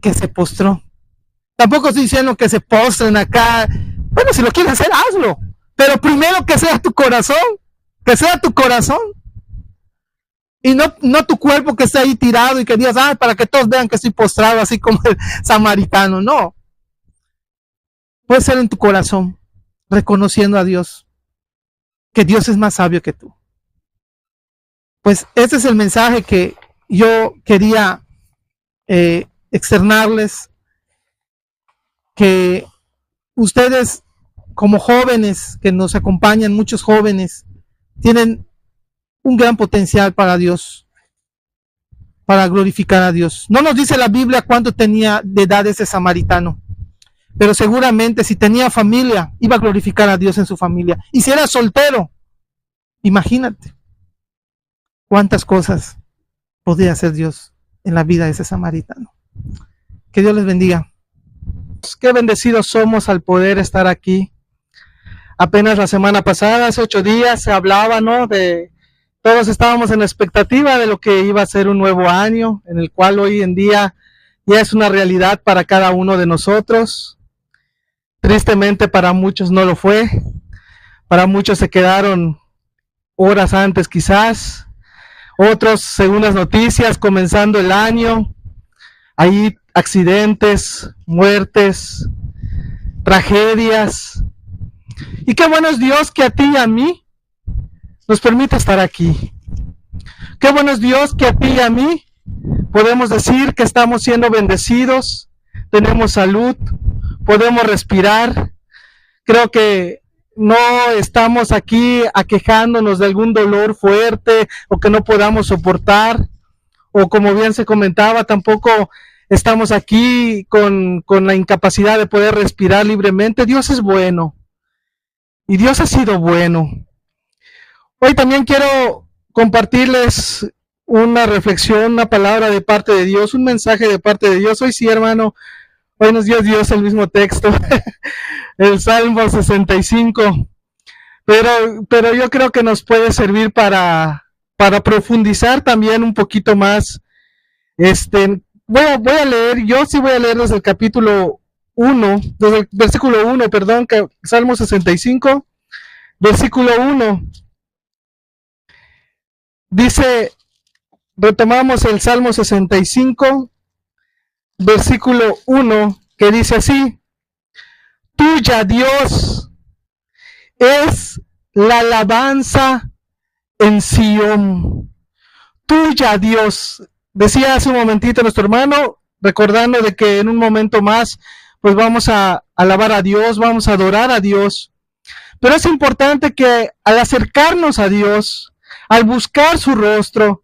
que se postró. Tampoco estoy diciendo que se postren acá. Bueno, si lo quieres hacer, hazlo. Pero primero que sea tu corazón. Que sea tu corazón. Y no tu cuerpo que está ahí tirado y que digas, para que todos vean que estoy postrado así como el samaritano. No. Puede ser en tu corazón, reconociendo a Dios, que Dios es más sabio que tú. Pues este es el mensaje que yo quería externarles, que ustedes como jóvenes que nos acompañan, muchos jóvenes, tienen un gran potencial para Dios, para glorificar a Dios. No nos dice la Biblia cuánto tenía de edad ese samaritano, pero seguramente si tenía familia, iba a glorificar a Dios en su familia. Y si era soltero, imagínate cuántas cosas podía hacer Dios en la vida de ese samaritano. Que Dios les bendiga. Qué bendecidos somos al poder estar aquí. Apenas la semana pasada, hace 8 días, se hablaba, ¿no?, de Todos estábamos en expectativa de lo que iba a ser un nuevo año, en el cual hoy en día ya es una realidad para cada uno de nosotros. Tristemente para muchos no lo fue, para muchos se quedaron horas antes quizás, otros según las noticias comenzando el año, hay accidentes, muertes, tragedias. Y qué bueno es Dios que a ti y a mí nos permite estar aquí. Qué bueno es Dios que a ti y a mí podemos decir que estamos siendo bendecidos, tenemos salud, podemos respirar. Creo que no estamos aquí aquejándonos de algún dolor fuerte o que no podamos soportar, o como bien se comentaba, tampoco estamos aquí con la incapacidad de poder respirar libremente. Dios es bueno y Dios ha sido bueno. Hoy también quiero compartirles una reflexión, una palabra de parte de Dios, un mensaje de parte de Dios. Hoy sí, hermano, hoy nos dio Dios el mismo texto, el Salmo 65, pero yo creo que nos puede servir para profundizar también un poquito más. Voy a leer, yo sí voy a leer desde el capítulo 1, desde el versículo 1, perdón, Salmo 65, versículo 1. Dice, retomamos el Salmo 65, versículo 1, que dice así: tuya, Dios, es la alabanza en Sión. Tuya, Dios. Decía hace un momentito nuestro hermano, recordando de que en un momento más, pues vamos a alabar a Dios, vamos a adorar a Dios. Pero es importante que al acercarnos a Dios, al buscar su rostro,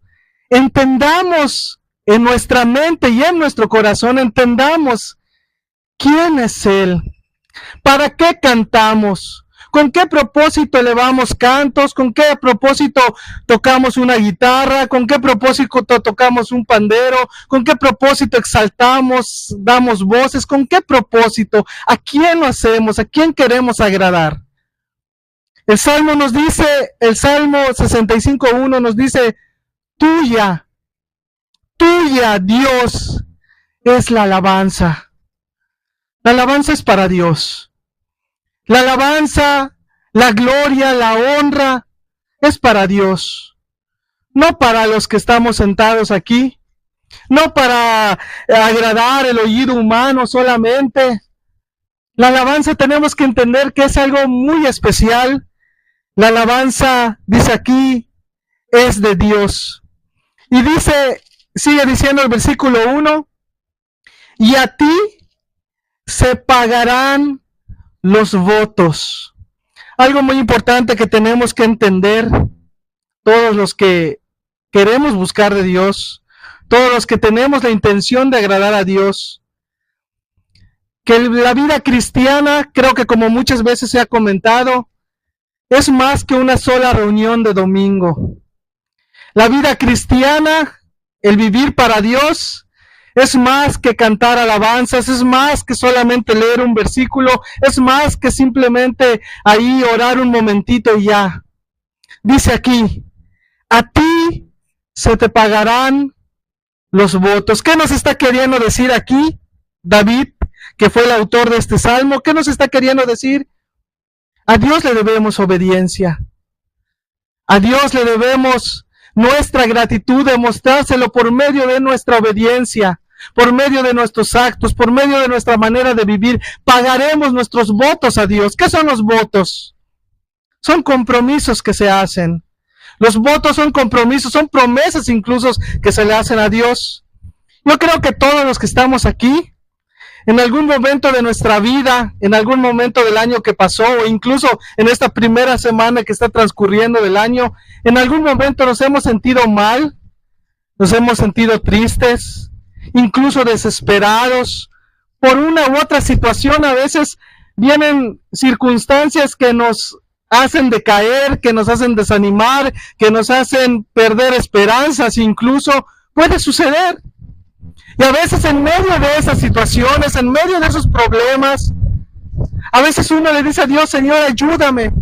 entendamos en nuestra mente y en nuestro corazón, entendamos quién es Él, para qué cantamos, con qué propósito elevamos cantos, con qué propósito tocamos una guitarra, con qué propósito tocamos un pandero, con qué propósito exaltamos, damos voces, con qué propósito, a quién lo hacemos, a quién queremos agradar. El Salmo nos dice, el Salmo 65:1 nos dice: tuya, Dios, es la alabanza. La alabanza es para Dios. La alabanza, la gloria, la honra es para Dios. No para los que estamos sentados aquí, no para agradar el oído humano solamente. La alabanza tenemos que entender que es algo muy especial. La alabanza, dice aquí, es de Dios. Y dice, sigue diciendo el versículo 1, y a ti se pagarán los votos. Algo muy importante que tenemos que entender, todos los que queremos buscar de Dios, todos los que tenemos la intención de agradar a Dios, que la vida cristiana, creo que como muchas veces se ha comentado, es más que una sola reunión de domingo. La vida cristiana, el vivir para Dios, es más que cantar alabanzas, es más que solamente leer un versículo, es más que simplemente ahí orar un momentito y ya. Dice aquí, a ti se te pagarán los votos. ¿Qué nos está queriendo decir aquí David, que fue el autor de este salmo? ¿Qué nos está queriendo decir? A Dios le debemos obediencia. A Dios le debemos nuestra gratitud, demostrárselo por medio de nuestra obediencia, por medio de nuestros actos, por medio de nuestra manera de vivir. Pagaremos nuestros votos a Dios. ¿Qué son los votos? Son compromisos que se hacen. Los votos son compromisos, son promesas incluso que se le hacen a Dios. Yo creo que todos los que estamos aquí, en algún momento de nuestra vida, en algún momento del año que pasó, o incluso en esta primera semana que está transcurriendo del año, en algún momento nos hemos sentido mal, nos hemos sentido tristes, incluso desesperados, por una u otra situación. A veces vienen circunstancias que nos hacen decaer, que nos hacen desanimar, que nos hacen perder esperanzas, incluso puede suceder. Y a veces en medio de esas situaciones, en medio de esos problemas, a veces uno le dice a Dios: Señor, ayúdame.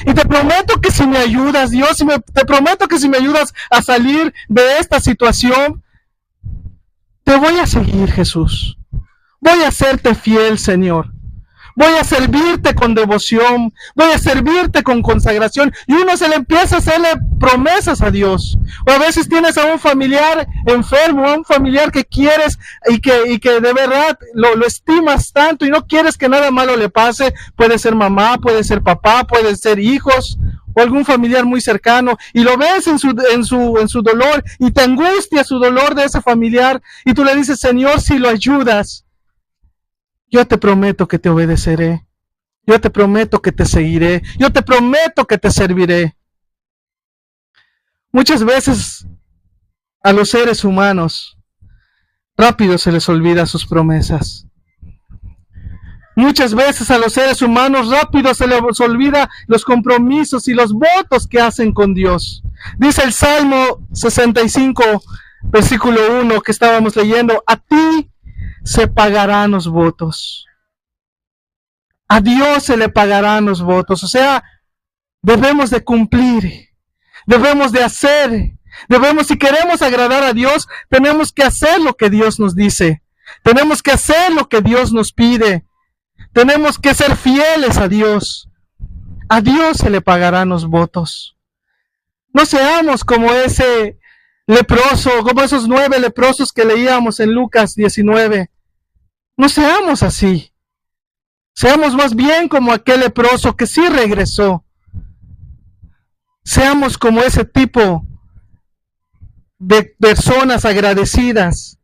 Y te prometo que si me ayudas, Dios, te prometo que si me ayudas a salir de esta situación, te voy a seguir, Jesús. Voy a serte fiel, Señor. Voy a servirte con devoción, voy a servirte con consagración. Y uno se le empieza a hacerle promesas a Dios. O a veces tienes a un familiar enfermo, a un familiar que quieres y que de verdad lo estimas tanto y no quieres que nada malo le pase. Puede ser mamá, puede ser papá, puede ser hijos o algún familiar muy cercano. Y lo ves en su dolor y te angustia su dolor de ese familiar. Y tú le dices, Señor, si lo ayudas, yo te prometo que te obedeceré. Yo te prometo que te seguiré. Yo te prometo que te serviré. Muchas veces a los seres humanos rápido se les olvida sus promesas. Muchas veces a los seres humanos rápido se les olvida los compromisos y los votos que hacen con Dios. Dice el Salmo 65, versículo 1 que estábamos leyendo, a ti se pagarán los votos. A Dios se le pagarán los votos. O sea, debemos de cumplir, debemos de hacer, si queremos agradar a Dios, tenemos que hacer lo que Dios nos dice. Tenemos que hacer lo que Dios nos pide. Tenemos que ser fieles a Dios. A Dios se le pagarán los votos. No seamos como ese leproso, como esos 9 leprosos que leíamos en Lucas 19. No seamos así. Seamos más bien como aquel leproso que sí regresó. Seamos como ese tipo de personas agradecidas.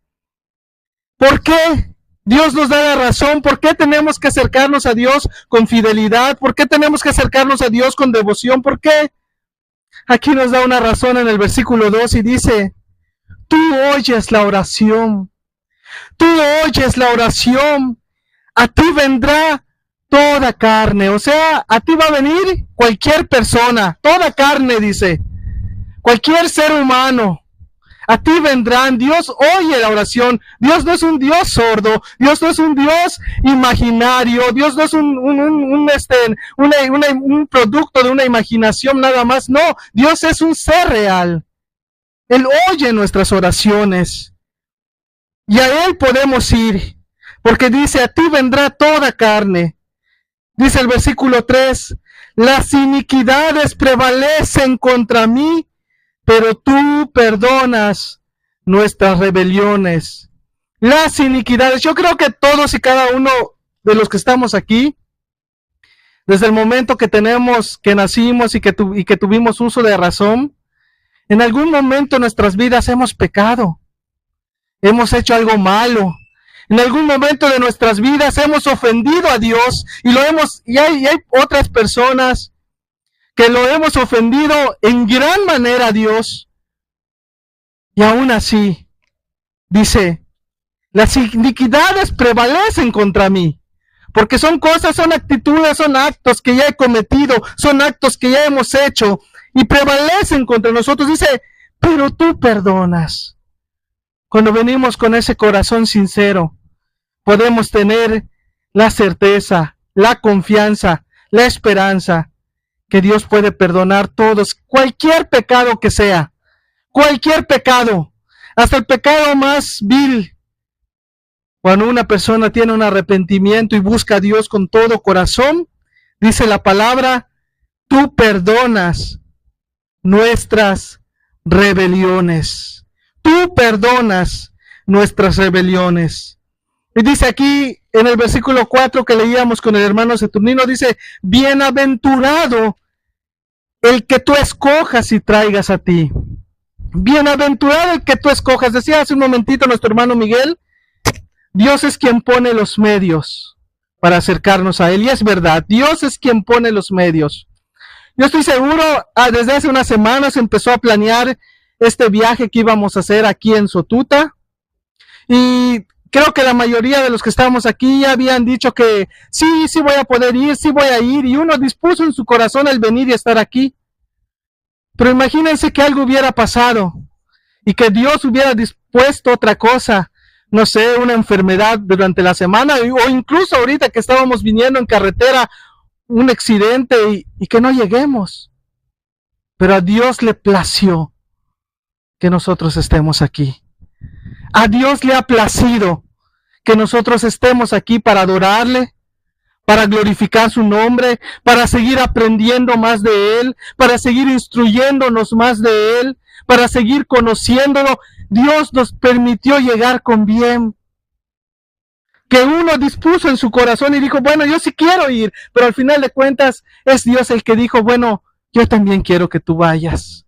¿Por qué Dios nos da la razón? ¿Por qué tenemos que acercarnos a Dios con fidelidad? ¿Por qué tenemos que acercarnos a Dios con devoción? ¿Por qué? Aquí nos da una razón en el versículo 2 y dice, tú oyes la oración. Tú oyes la oración, a ti vendrá toda carne, o sea, a ti va a venir cualquier persona, toda carne dice, cualquier ser humano, a ti vendrán. Dios oye la oración. Dios no es un Dios sordo, Dios no es un Dios imaginario, Dios no es un producto de una imaginación nada más, no, Dios es un ser real. Él oye nuestras oraciones. Y a Él podemos ir, porque dice, a ti vendrá toda carne. Dice el versículo 3, las iniquidades prevalecen contra mí, pero tú perdonas nuestras rebeliones. Las iniquidades, yo creo que todos y cada uno de los que estamos aquí, desde el momento que nacimos y que tuvimos uso de razón, en algún momento de nuestras vidas hemos pecado. Hemos hecho algo malo. En algún momento de nuestras vidas hemos ofendido a Dios y hay otras personas que lo hemos ofendido en gran manera a Dios. Y aún así, dice, las iniquidades prevalecen contra mí. Porque son cosas, son actitudes, son actos que ya he cometido, son actos que ya hemos hecho y prevalecen contra nosotros. Dice, pero tú perdonas. Cuando venimos con ese corazón sincero, podemos tener la certeza, la confianza, la esperanza que Dios puede perdonar todos, cualquier pecado que sea, cualquier pecado, hasta el pecado más vil. Cuando una persona tiene un arrepentimiento y busca a Dios con todo corazón, dice la palabra, tú perdonas nuestras rebeliones. Tú perdonas nuestras rebeliones. Y dice aquí en el versículo 4 que leíamos con el hermano Saturnino, dice, bienaventurado el que tú escojas y traigas a ti. Bienaventurado el que tú escojas. Decía hace un momentito nuestro hermano Miguel, Dios es quien pone los medios para acercarnos a Él. Y es verdad, Dios es quien pone los medios. Yo estoy seguro, desde hace unas semanas empezó a planear este viaje que íbamos a hacer aquí en Sotuta, y creo que la mayoría de los que estábamos aquí ya habían dicho que sí voy a poder ir, sí voy a ir, y uno dispuso en su corazón el venir y estar aquí. Pero imagínense que algo hubiera pasado y que Dios hubiera dispuesto otra cosa, no sé, una enfermedad durante la semana, o incluso ahorita que estábamos viniendo en carretera, un accidente y que no lleguemos. Pero a Dios le plació que nosotros estemos aquí. A Dios le ha placido que nosotros estemos aquí para adorarle, para glorificar su nombre, para seguir aprendiendo más de Él, para seguir instruyéndonos más de Él, para seguir conociéndolo. Dios nos permitió llegar con bien. Que uno dispuso en su corazón y dijo, bueno, yo sí quiero ir, pero al final de cuentas es Dios el que dijo, bueno, yo también quiero que tú vayas.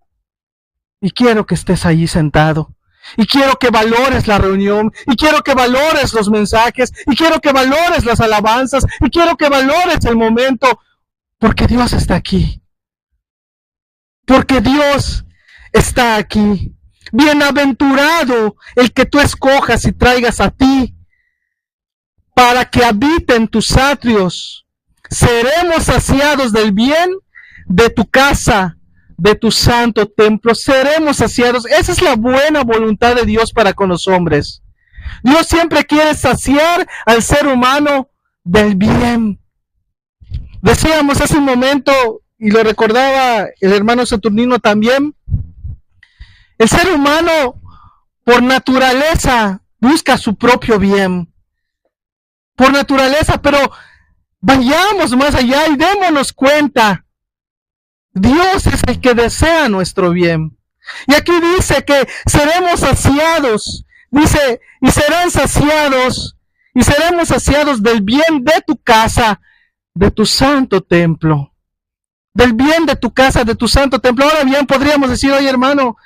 Y quiero que estés allí sentado. Y quiero que valores la reunión, y quiero que valores los mensajes, y quiero que valores las alabanzas, y quiero que valores el momento, porque Dios está aquí. Porque Dios está aquí. Bienaventurado el que tú escojas y traigas a ti, para que habite en tus atrios. Seremos saciados del bien de tu casa, de tu santo templo. Seremos saciados. Esa es la buena voluntad de Dios para con los hombres. Dios siempre quiere saciar al ser humano del bien. Decíamos hace un momento, y lo recordaba el hermano Saturnino también, el ser humano por naturaleza busca su propio bien. Por naturaleza, pero vayamos más allá y démonos cuenta. Dios es el que desea nuestro bien. Y aquí dice que seremos saciados. Dice, y serán saciados, y seremos saciados del bien de tu casa, de tu santo templo. Del bien de tu casa, de tu santo templo. Ahora bien, podríamos decir, oye hermano,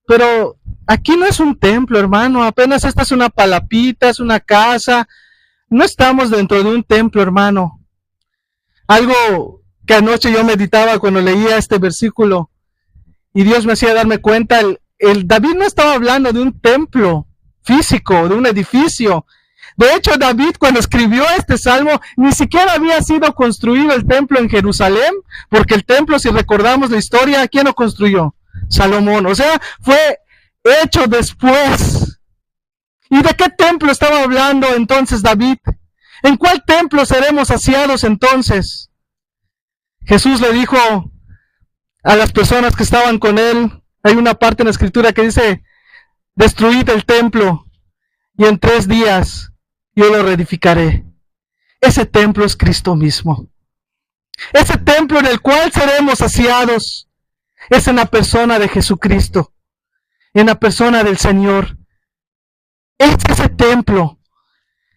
pero aquí no es un templo, hermano. Apenas esta es una palapita, es una casa. No estamos dentro de un templo, hermano. Algo que anoche yo meditaba cuando leía este versículo y Dios me hacía darme cuenta, el David no estaba hablando de un templo físico, de un edificio. De hecho, David cuando escribió este salmo, ni siquiera había sido construido el templo en Jerusalén, porque el templo, si recordamos la historia, ¿quién lo construyó? Salomón. O sea, fue hecho después. ¿Y de qué templo estaba hablando entonces David? ¿En cuál templo seremos saciados entonces? Jesús le dijo a las personas que estaban con él, hay una parte en la escritura que dice, destruid el templo y en 3 días yo lo reedificaré. Ese templo es Cristo mismo. Ese templo en el cual seremos saciados es en la persona de Jesucristo, en la persona del Señor. Es ese templo.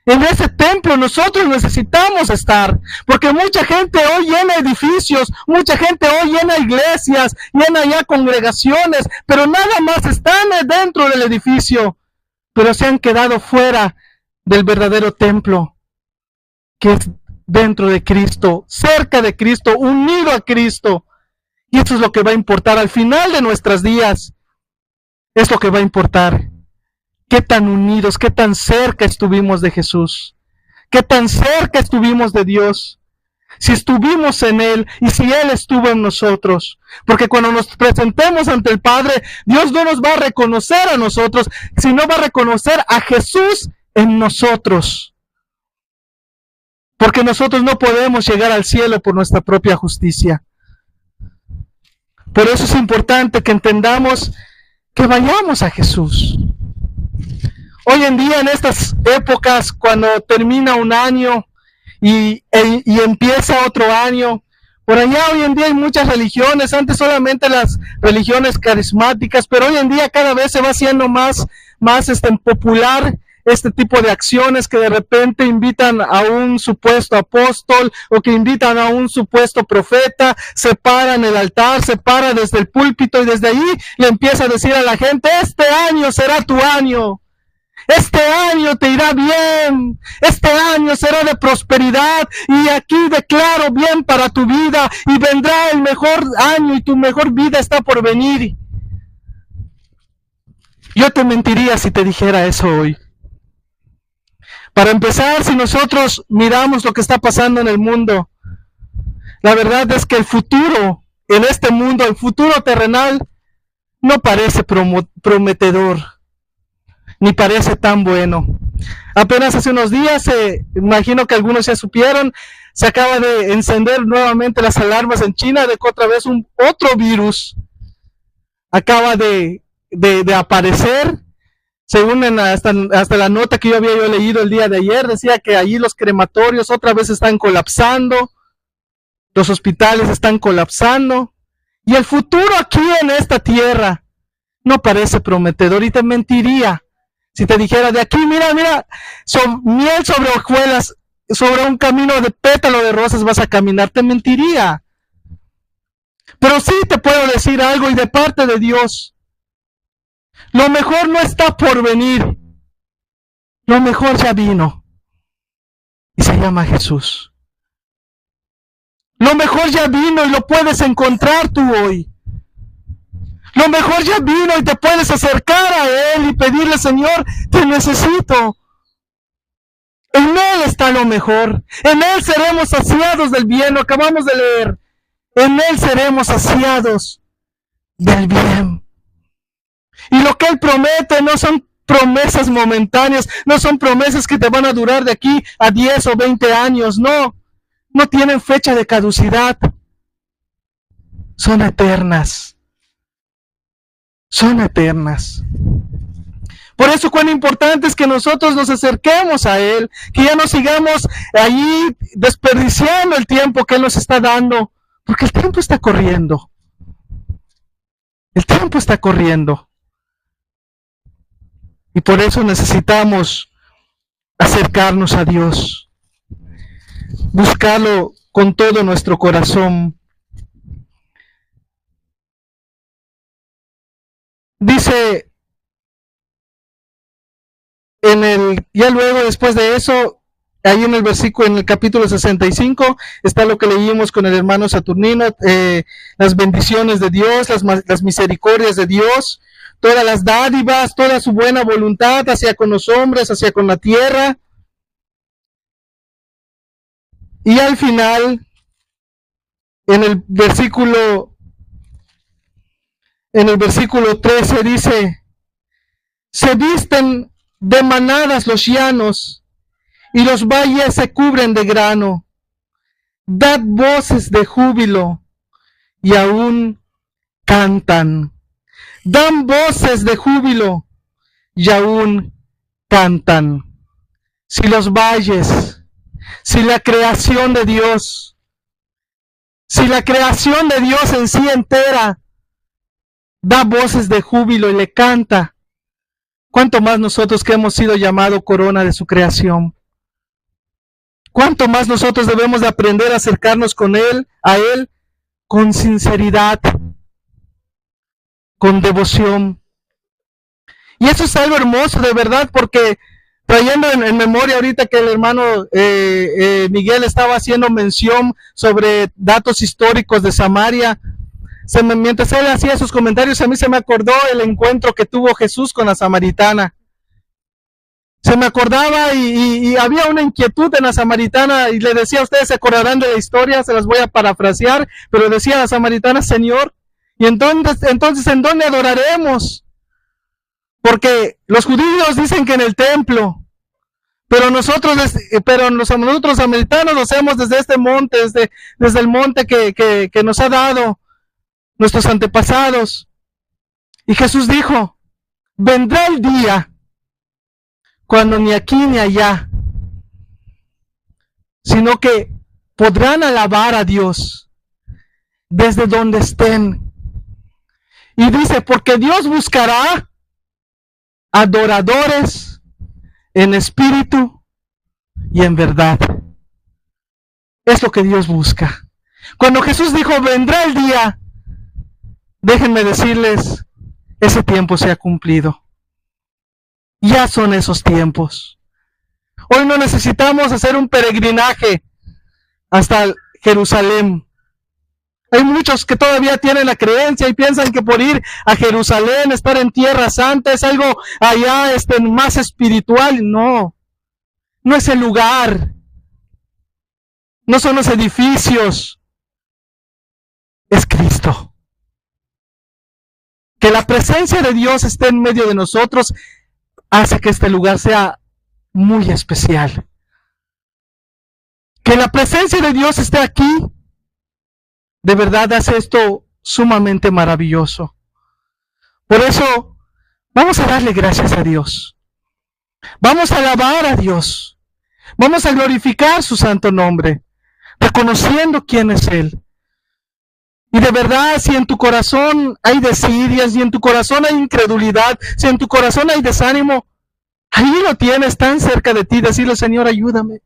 En ese templo nosotros necesitamos estar, porque mucha gente hoy llena edificios, mucha gente hoy llena iglesias, llena ya congregaciones, pero nada más están dentro del edificio, pero se han quedado fuera del verdadero templo, que es dentro de Cristo, cerca de Cristo, unido a Cristo. Y eso es lo que va a importar al final de nuestros días. Es lo que va a importar. Qué tan unidos, qué tan cerca estuvimos de Jesús, qué tan cerca estuvimos de Dios, si estuvimos en Él y si Él estuvo en nosotros. Porque cuando nos presentemos ante el Padre, Dios no nos va a reconocer a nosotros, sino va a reconocer a Jesús en nosotros. Porque nosotros no podemos llegar al cielo por nuestra propia justicia. Por eso es importante que entendamos que vayamos a Jesús. Hoy en día, en estas épocas, cuando termina un año y empieza otro año, por allá hoy en día hay muchas religiones, antes solamente las religiones carismáticas, pero hoy en día cada vez se va haciendo más popular este tipo de acciones que de repente invitan a un supuesto apóstol o que invitan a un supuesto profeta, se paran el altar, se para desde el púlpito y desde ahí le empieza a decir a la gente, este año será tu año. Este año te irá bien, este año será de prosperidad y aquí declaro bien para tu vida y vendrá el mejor año y tu mejor vida está por venir. Yo te mentiría si te dijera eso hoy. Para empezar, si nosotros miramos lo que está pasando en el mundo, la verdad es que el futuro en este mundo, el futuro terrenal, no parece prometedor. Ni parece tan bueno. Apenas hace unos días, imagino que algunos ya supieron, se acaba de encender nuevamente las alarmas en China de que otra vez otro virus acaba de aparecer. Según hasta la nota que yo había leído el día de ayer, decía que allí los crematorios otra vez están colapsando, los hospitales están colapsando, y el futuro aquí en esta tierra no parece prometedor. Y te mentiría si te dijera, de aquí, mira, miel sobre hojuelas, sobre un camino de pétalo de rosas vas a caminar. Te mentiría. Pero sí te puedo decir algo, y de parte de Dios, lo mejor no está por venir, lo mejor ya vino, y se llama Jesús. Lo mejor ya vino y lo puedes encontrar tú hoy. Lo mejor ya vino y te puedes acercar a Él y pedirle, Señor, te necesito. En Él está lo mejor. En Él seremos saciados del bien. Lo acabamos de leer. En Él seremos saciados del bien. Y lo que Él promete no son promesas momentáneas, no son promesas que te van a durar de aquí a 10 o 20 años, no. No tienen fecha de caducidad. Son eternas. Son eternas. Por eso cuán importante es que nosotros nos acerquemos a Él, que ya no sigamos ahí desperdiciando el tiempo que Él nos está dando, porque el tiempo está corriendo. El tiempo está corriendo. Y por eso necesitamos acercarnos a Dios, buscarlo con todo nuestro corazón. Dice ya luego después de eso, ahí en el capítulo 65, está lo que leímos con el hermano Saturnino, las bendiciones de Dios, las misericordias de Dios, todas las dádivas, toda su buena voluntad hacia con los hombres, hacia con la tierra. Y al final, en el versículo 13 dice, se visten de manadas los llanos, y los valles se cubren de grano. Dad voces de júbilo, y aún cantan. Dan voces de júbilo, y aún cantan. Si los valles, si la creación de Dios, si la creación de Dios en sí entera da voces de júbilo y le canta, ¿cuánto más nosotros que hemos sido llamados corona de su creación? ¿Cuánto más nosotros debemos de aprender a acercarnos a Él, con sinceridad, con devoción? Y eso es algo hermoso, de verdad, porque trayendo en memoria ahorita que el hermano Miguel estaba haciendo mención sobre datos históricos de Samaria, mientras él hacía sus comentarios, a mí se me acordó el encuentro que tuvo Jesús con la samaritana. Se me acordaba y había una inquietud en la samaritana, y le decía, ustedes se acordarán de la historia, se las voy a parafrasear, pero decía la samaritana, Señor, y entonces ¿en dónde adoraremos? Porque los judíos dicen que en el templo, pero nosotros samaritanos lo hacemos desde este monte, desde el monte que nos ha dado nuestros antepasados. Y Jesús dijo, vendrá el día cuando ni aquí ni allá, sino que podrán alabar a Dios desde donde estén. Y dice, porque Dios buscará adoradores en espíritu y en verdad. Es lo que Dios busca. Cuando Jesús dijo, vendrá el día, déjenme decirles, ese tiempo se ha cumplido. Ya son esos tiempos. Hoy no necesitamos hacer un peregrinaje hasta Jerusalén. Hay muchos que todavía tienen la creencia y piensan que por ir a Jerusalén, estar en Tierra Santa, es algo allá más espiritual. No, no es el lugar, no son los edificios, es Cristo. Que la presencia de Dios esté en medio de nosotros hace que este lugar sea muy especial. Que la presencia de Dios esté aquí, de verdad hace esto sumamente maravilloso. Por eso, vamos a darle gracias a Dios. Vamos a alabar a Dios. Vamos a glorificar su santo nombre, reconociendo quién es Él. Y de verdad, si en tu corazón hay desidias, si en tu corazón hay incredulidad, si en tu corazón hay desánimo, ahí lo tienes tan cerca de ti, decirle, Señor, ayúdame.